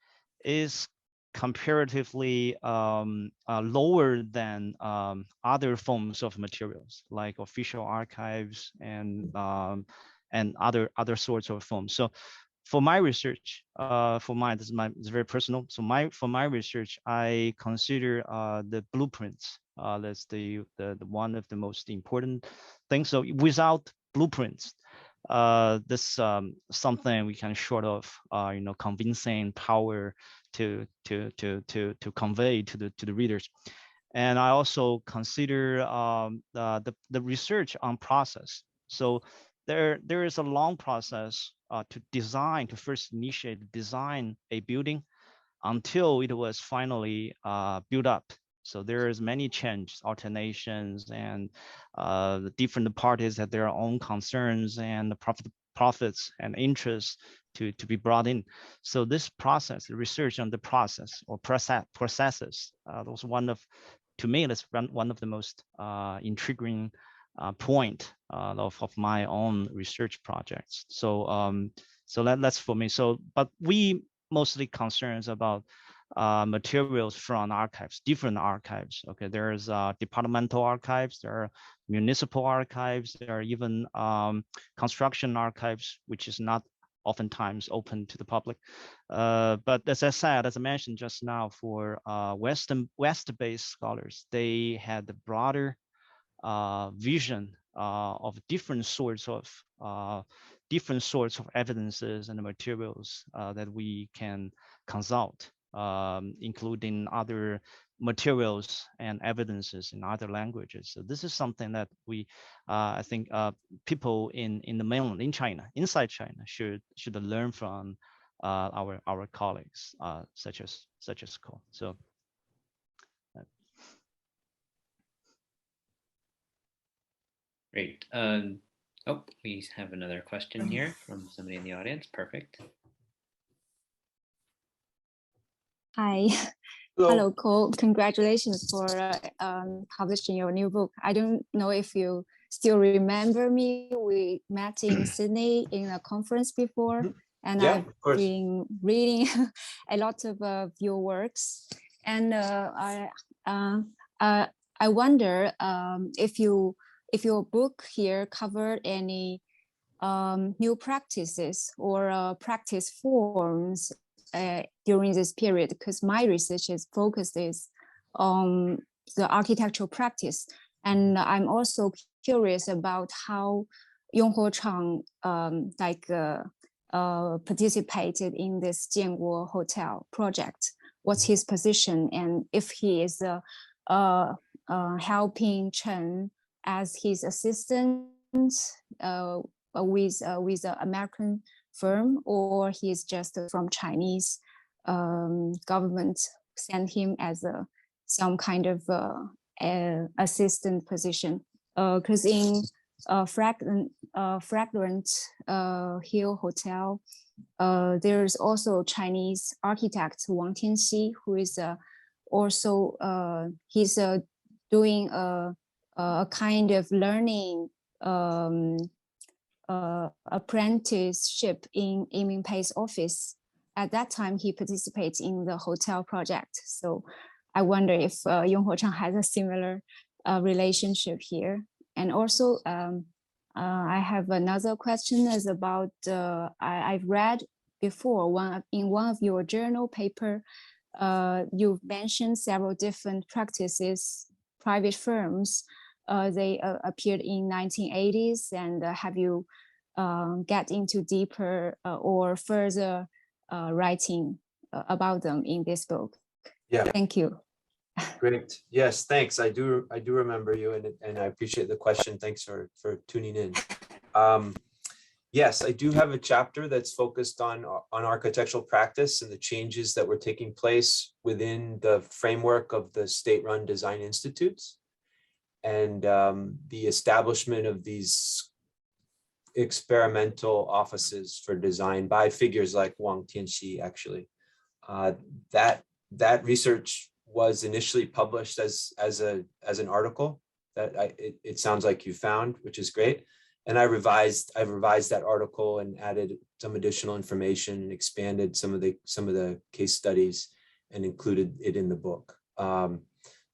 is comparatively lower than other forms of materials like official archives and other sorts of forms. So for my research, it's very personal. So for my research, I consider the blueprints. That's the one of the most important things. So without blueprints, this something we can short of convincing power to convey to the readers. And I also consider the research on process. So there is a long process to first initiate design a building until it was finally built up. So there is many changes, alternations, and the different parties have their own concerns and the profits and interests to be brought in. So this process, the research on the process or processes, was to me, that's one of the most intriguing point of my own research projects. So that's for me. So, but we mostly concerns about materials from archives, different archives. Okay, there's departmental archives, there are municipal archives, there are even construction archives, which is not oftentimes open to the public. But as I mentioned just now, for West-based scholars, they had the broader vision of different sorts of evidences and materials that we can consult including other materials and evidences in other languages. So this is something that we, I think, people in the mainland, in China, inside China, should learn from our colleagues, such as Ko. So. Great. Oh, we have another question here from somebody in the audience. Perfect. Hi. Hello, Cole. Congratulations for publishing your new book. I don't know if you still remember me. We met in Sydney in a conference before, and yeah, I've been reading a lot of your works. And I wonder if your book here covered any new practices or practice forms during this period, because my research is focused on the architectural practice. And I'm also curious about how Yonghuo Chang participated in this Jianguo Hotel project. What's his position, and if he is helping Chen as his assistant with an American firm, or he is just from Chinese government sent him as some kind of assistant position. Because in Fragrant Hill Hotel, there's also Chinese architect Wang Tianxi, who is also he's doing a kind of learning apprenticeship in Ming Pei's office. At that time, he participates in the hotel project. So I wonder if Yonghuo Chang has a similar relationship here. And also, I have another question is about, I've read before in one of your journal paper, you've mentioned several different practices, private firms. They appeared in 1980s, and have you get into deeper or further writing about them in this book? Yeah. Thank you. Great. Yes, thanks. I do remember you, and I appreciate the question. Thanks for tuning in. Yes, I do have a chapter that's focused on architectural practice and the changes that were taking place within the framework of the state-run design institutes, and the establishment of these experimental offices for design by figures like Wang Tianxi. Actually, that research was initially published as an article that it sounds like you found, which is great. And I've revised that article and added some additional information and expanded some of the case studies and included it in the book.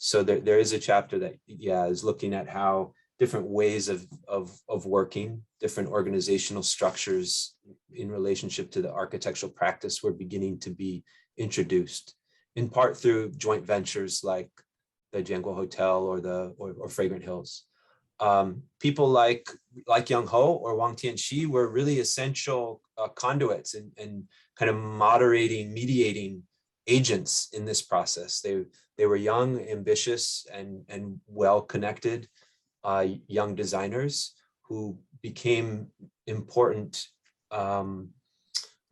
So there is a chapter that is looking at how different ways of working, different organizational structures in relationship to the architectural practice were beginning to be introduced, in part through joint ventures like the Django Hotel or Fragrant Hills. People like Young Ho or Wang Tianxi were really essential conduits and kind of mediating agents in this process. They were young, ambitious, and well-connected young designers who became important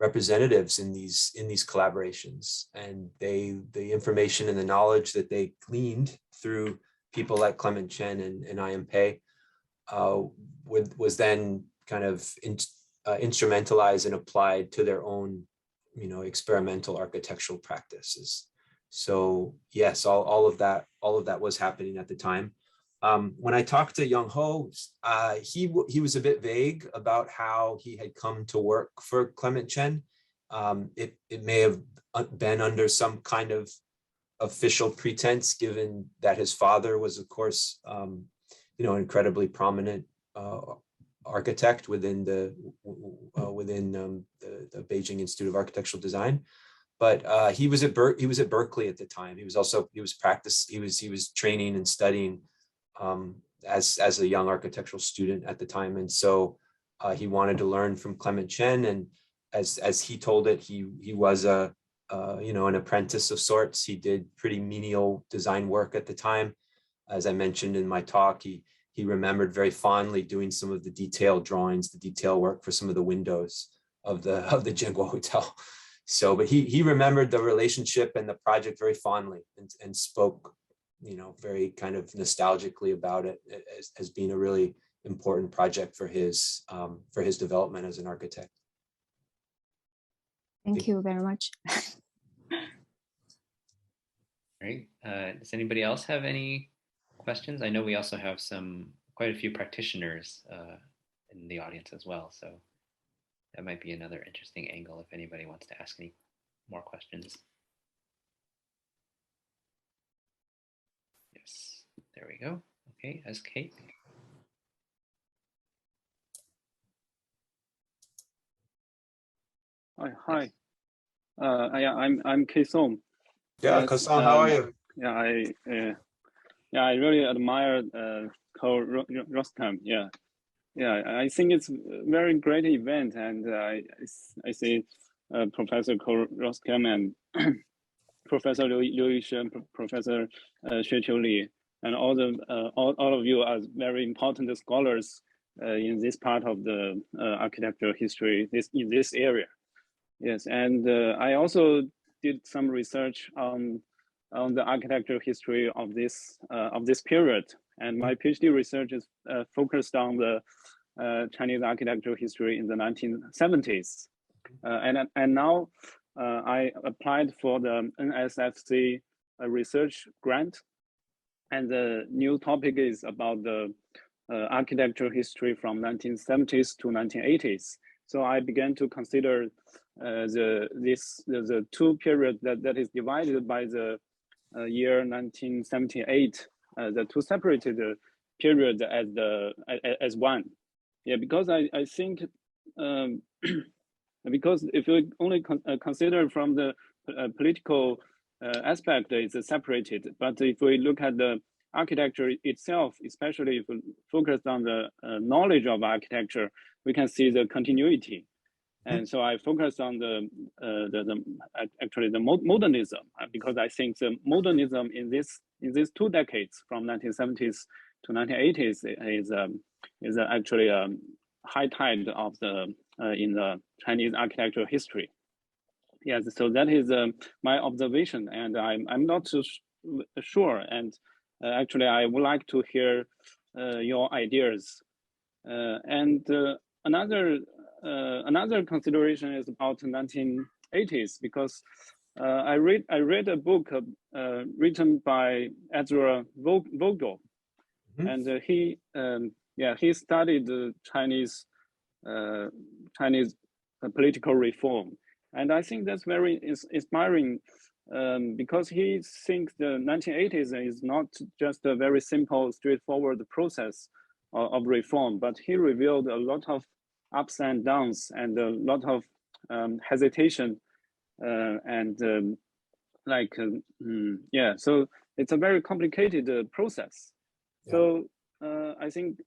representatives in these collaborations. And the information and the knowledge that they gleaned through people like Clement Chen and I.M. Pei was then kind of instrumentalized and applied to their own, experimental architectural practices. So yes, all of that was happening at the time. When I talked to Young Ho, he was a bit vague about how he had come to work for Clement Chen. It may have been under some kind of official pretense, given that his father was, of course, incredibly prominent architect within the Beijing Institute of Architectural Design. But he was at Berkeley at the time. He was training and studying as a young architectural student at the time, and so he wanted to learn from Clement Chen. And as he told it, he was a an apprentice of sorts. He did pretty menial design work at the time. As I mentioned in my talk, he remembered very fondly doing some of the detailed drawings, the detail work for some of the windows of the Jianguo Hotel. So, but he remembered the relationship and the project very fondly, and spoke, very kind of nostalgically about it as being a really important project for his development as an architect. Thank you very much. Great. Does anybody else have any questions? I know we also have quite a few practitioners in the audience as well, so that might be another interesting angle if anybody wants to ask any more questions. Yes, there we go. Okay, as Kate. Hi. Yeah, I'm Kaesong. Yeah, Yes, Kaesong, how are you? Yeah, I really admire Roskam. Yeah, I think it's a very great event, and I see Professor Roskam and Professor Liu Yishi, Professor Xueqiu Li, and all of you are very important scholars in this part of the architectural history in this area. Yes, and I also did some research on the architectural history of this period, and my PhD research is focused on the Chinese architectural history in the 1970s, and now I applied for the NSFC research grant, and the new topic is about the architectural history from 1970s to 1980s. So I began to consider the two periods that is divided by the year 1978, the two separated periods as one. Yeah, because I think because if you only consider from the political aspect, it's separated. But if we look at the architecture itself, especially if we focus on the knowledge of architecture, we can see the continuity. And so I focused on actually the modernism, because I think the modernism in these 2 decades from 1970s to 1980s is actually a high tide of in the Chinese architectural history. Yes, so that is my observation, and I'm not so sure. And actually, I would like to hear your ideas. And another consideration is about the 1980s, because I read a book written by Ezra Vogel, and he studied the Chinese political reform, and I think that's very inspiring, because he thinks the 1980s is not just a very simple, straightforward process of reform, but he revealed a lot of ups and downs and a lot of hesitation, so it's a very complicated process. Yeah. So I think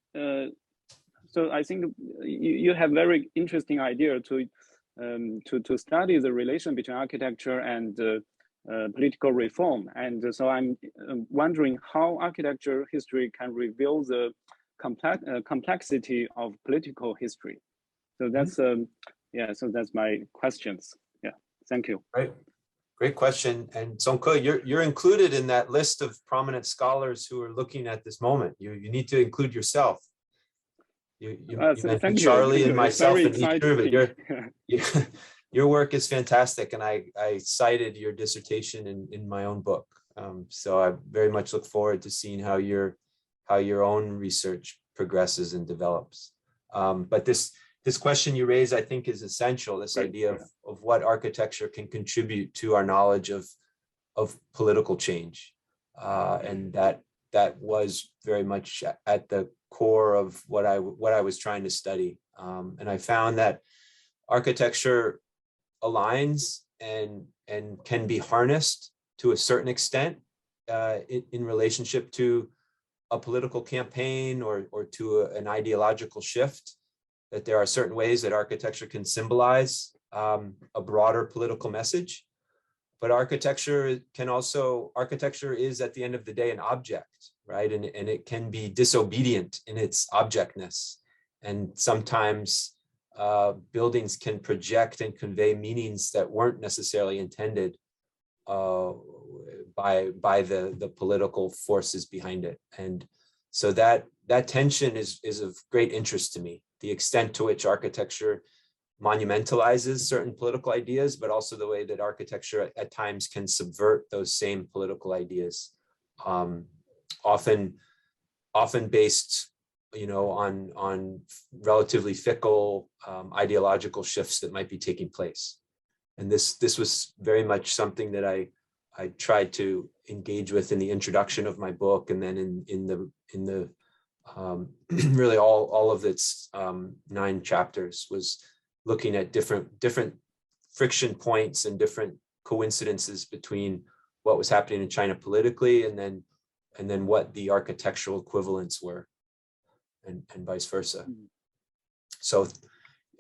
you have very interesting idea to study the relation between architecture and political reform, and so I'm wondering how architecture history can reveal the complexity of political history. So that's so that's my questions. Yeah, thank you. Great question. And Songke, you're included in that list of prominent scholars who are looking at this moment. You need to include yourself. You mentioned Charlie and myself and Yishi, but your work is fantastic, and I cited your dissertation in my own book. So I very much look forward to seeing how your own research progresses and develops. But this question you raise, I think, is essential. This idea of what architecture can contribute to our knowledge of political change, and that was very much at the core of what I was trying to study. And I found that architecture aligns and can be harnessed to a certain extent in relationship to a political campaign or to an ideological shift, that there are certain ways that architecture can symbolize a broader political message. but architecture is at the end of the day an object, right? And it can be disobedient in its objectness. And sometimes buildings can project and convey meanings that weren't necessarily intended by the political forces behind it. And so that tension is of great interest to me, the extent to which architecture monumentalizes certain political ideas, but also the way that architecture at times can subvert those same political ideas, often based, on relatively fickle ideological shifts that might be taking place. And this was very much something that I tried to engage with in the introduction of my book, and then in the really all of its 9 chapters was looking at different friction points and different coincidences between what was happening in China politically and then what the architectural equivalents were, and vice versa. So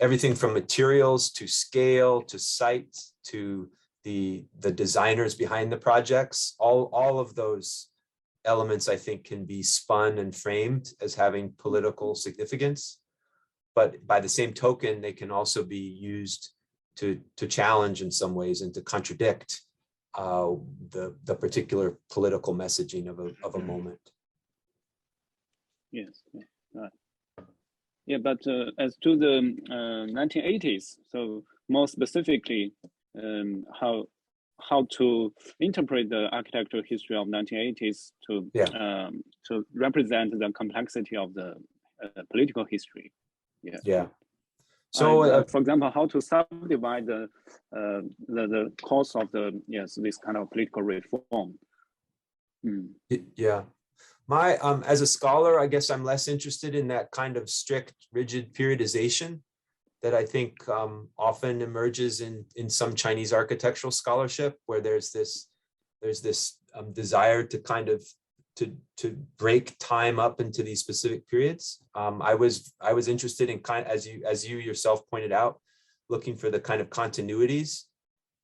everything from materials to scale to site to the designers behind the projects, all of those elements I think can be spun and framed as having political significance. But by the same token, they can also be used to challenge in some ways and to contradict the particular political messaging of a moment. Yes, right. Yeah, but as to the 1980s, so more specifically, how to interpret the architectural history of 1980s to represent the complexity of the political history. Yeah. So, for example, how to subdivide the course of this kind of political reform. Yeah. My as a scholar, I guess I'm less interested in that kind of strict, rigid periodization that I think often emerges in some Chinese architectural scholarship, where there's this desire to kind of to break time up into these specific periods. I was interested in as you yourself pointed out, looking for the kind of continuities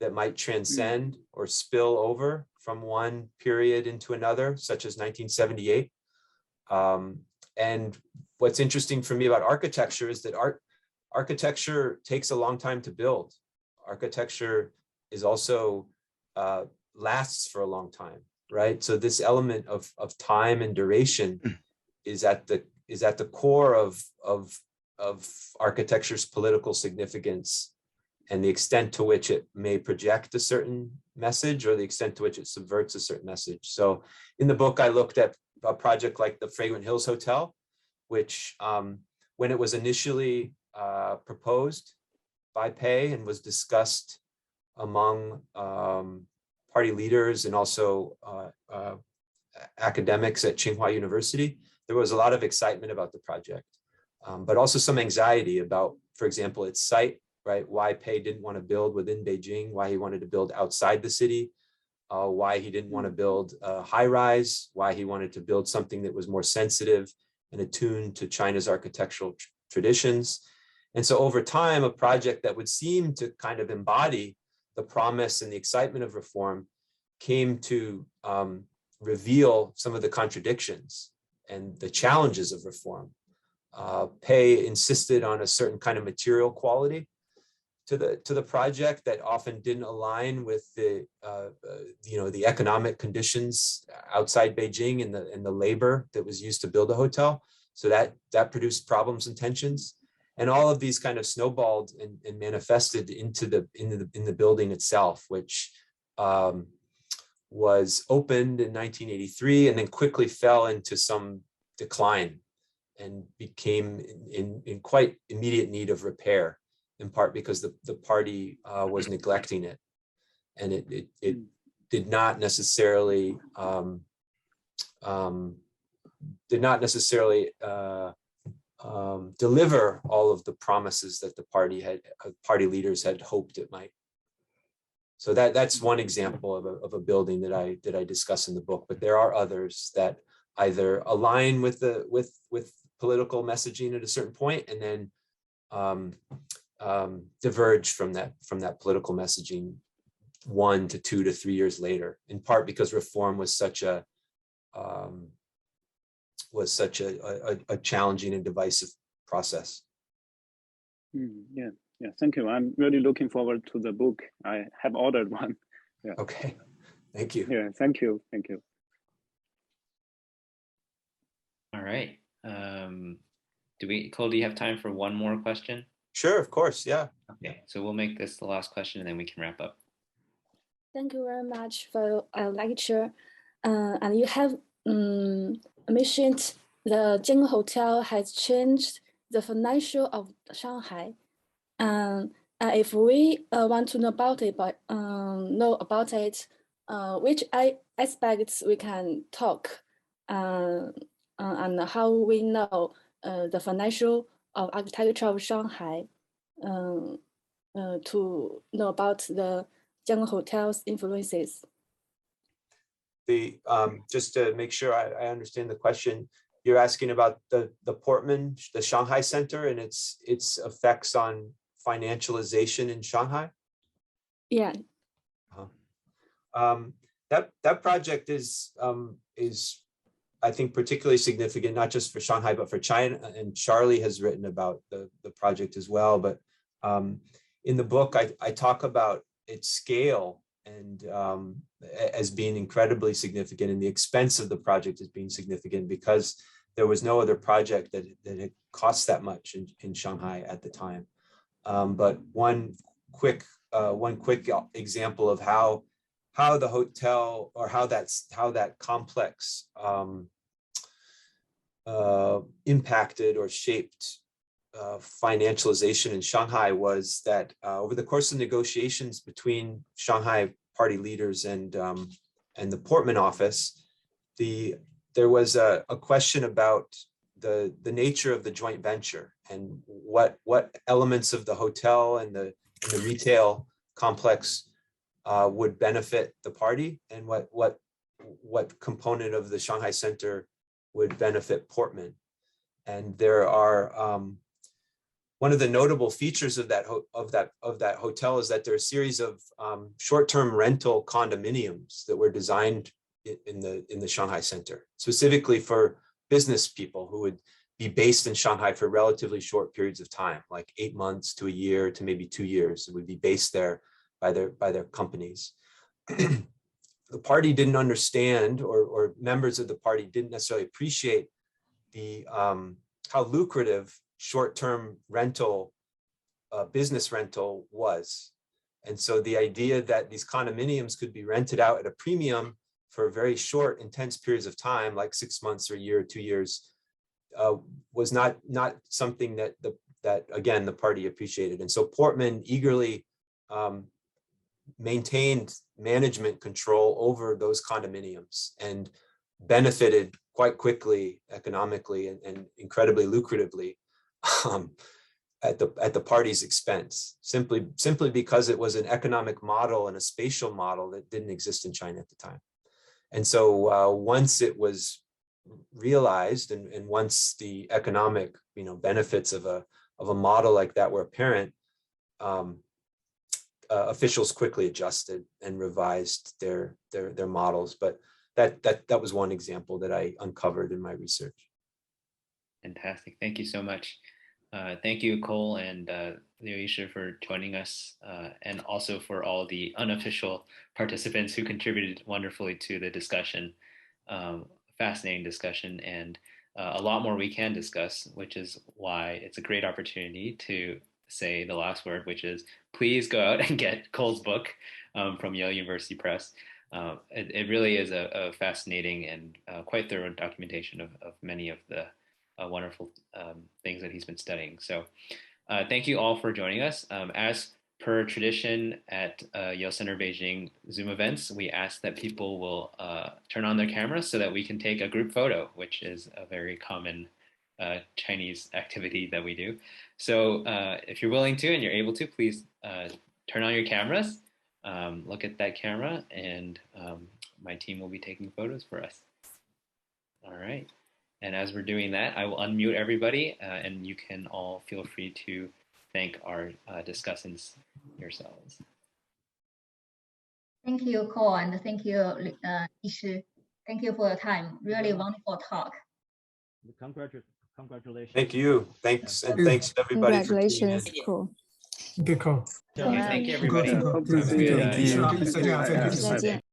that might transcend or spill over from one period into another, such as 1978. And what's interesting for me about architecture is that architecture takes a long time to build. Architecture is also lasts for a long time, right? So this element of time and duration is at the core of architecture's political significance, and the extent to which it may project a certain message or the extent to which it subverts a certain message. So in the book, I looked at a project like the Fragrant Hills Hotel, which when it was initially proposed by Pei and was discussed among party leaders and also academics at Tsinghua University, there was a lot of excitement about the project, but also some anxiety about, for example, its site, right? Why Pei didn't want to build within Beijing, why he wanted to build outside the city, why he didn't want to build a high-rise, why he wanted to build something that was more sensitive and attuned to China's architectural traditions. And so over time, a project that would seem to kind of embody the promise and the excitement of reform came to reveal some of the contradictions and the challenges of reform. Pei insisted on a certain kind of material quality to the project that often didn't align with the economic conditions outside Beijing and the labor that was used to build a hotel. So that produced problems and tensions, and all of these kind of snowballed and manifested in the building itself, which was opened in 1983 and then quickly fell into some decline and became in quite immediate need of repair, in part because the party was neglecting it, and it did not necessarily deliver all of the promises that the party leaders had hoped it might. So that's one example of a building that I discuss in the book, but there are others that either align with political messaging at a certain point and then diverge from that political messaging 1 to 2 to 3 years later, in part because reform was such a challenging and divisive process. Yeah, thank you. I'm really looking forward to the book. I have ordered one. Yeah. Okay, thank you. Yeah, thank you. All right. Cole, do you have time for one more question? Sure, of course, yeah. Okay, so we'll make this the last question and then we can wrap up. Thank you very much for your lecture. And you have mentioned the Django Hotel has changed the financial of Shanghai. And if we want to know about it, which aspects we can talk and how we know the financial of architecture of Shanghai to know about the Django Hotel's influences. Just to make sure I understand the question, you're asking about the Portman, the Shanghai Center, and its effects on financialization in Shanghai? Yeah. That project is I think particularly significant, not just for Shanghai, but for China. And Charlie has written about the project as well. But in the book, I talk about its scale and as being incredibly significant, and the expense of the project as being significant because there was no other project that had cost that much in Shanghai at the time. But one quick example of how the hotel, or how that complex impacted or shaped financialization in Shanghai was that over the course of negotiations between Shanghai party leaders and the Portman office, there was a question about the nature of the joint venture and what elements of the hotel and the retail complex would benefit the party, and what component of the Shanghai Center would benefit Portman. And there are one of the notable features of that hotel is that there are a series of short-term rental condominiums that were designed in the Shanghai Center, specifically for business people who would be based in Shanghai for relatively short periods of time, like 8 months to a year to maybe 2 years. It would be based there by their companies. The party didn't understand, or members of the party didn't necessarily appreciate how lucrative short-term rental, business rental was. And so the idea that these condominiums could be rented out at a premium for very short, intense periods of time, like 6 months or a year or 2 years, was not something that again, the party appreciated. And so Portman eagerly maintained management control over those condominiums and benefited quite quickly economically and incredibly lucratively at the party's expense, simply because it was an economic model and a spatial model that didn't exist in China at the time. And so once it was realized, and once the economic benefits of a model like that were apparent, officials quickly adjusted and revised their models. But that was one example that I uncovered in my research. Fantastic. Thank you so much. Thank you, Cole and Liu Yishi, for joining us, and also for all the unofficial participants who contributed wonderfully to the discussion. Fascinating discussion, and a lot more we can discuss, which is why it's a great opportunity to say the last word, which is please go out and get Cole's book from Yale University Press. It really is a fascinating and quite thorough documentation of many of the wonderful things that he's been studying. So thank you all for joining us. As per tradition at Yale Center Beijing Zoom events, we ask that people will turn on their cameras so that we can take a group photo, which is a very common Chinese activity that we do. So if you're willing to and you're able to, please turn on your cameras, look at that camera, and my team will be taking photos for us. All right. And as we're doing that, I will unmute everybody, and you can all feel free to thank our discussants yourselves. Thank you, Cole, and thank you, Yishi. Thank you for your time. Really wonderful talk. Congratulations. Thank you. Thanks, and thanks to everybody for tuning in. Congratulations, cool. Okay, cool. Thank you, everybody. Good, Hope to good. see you. Thank you. Thank you. Thank you. 再见。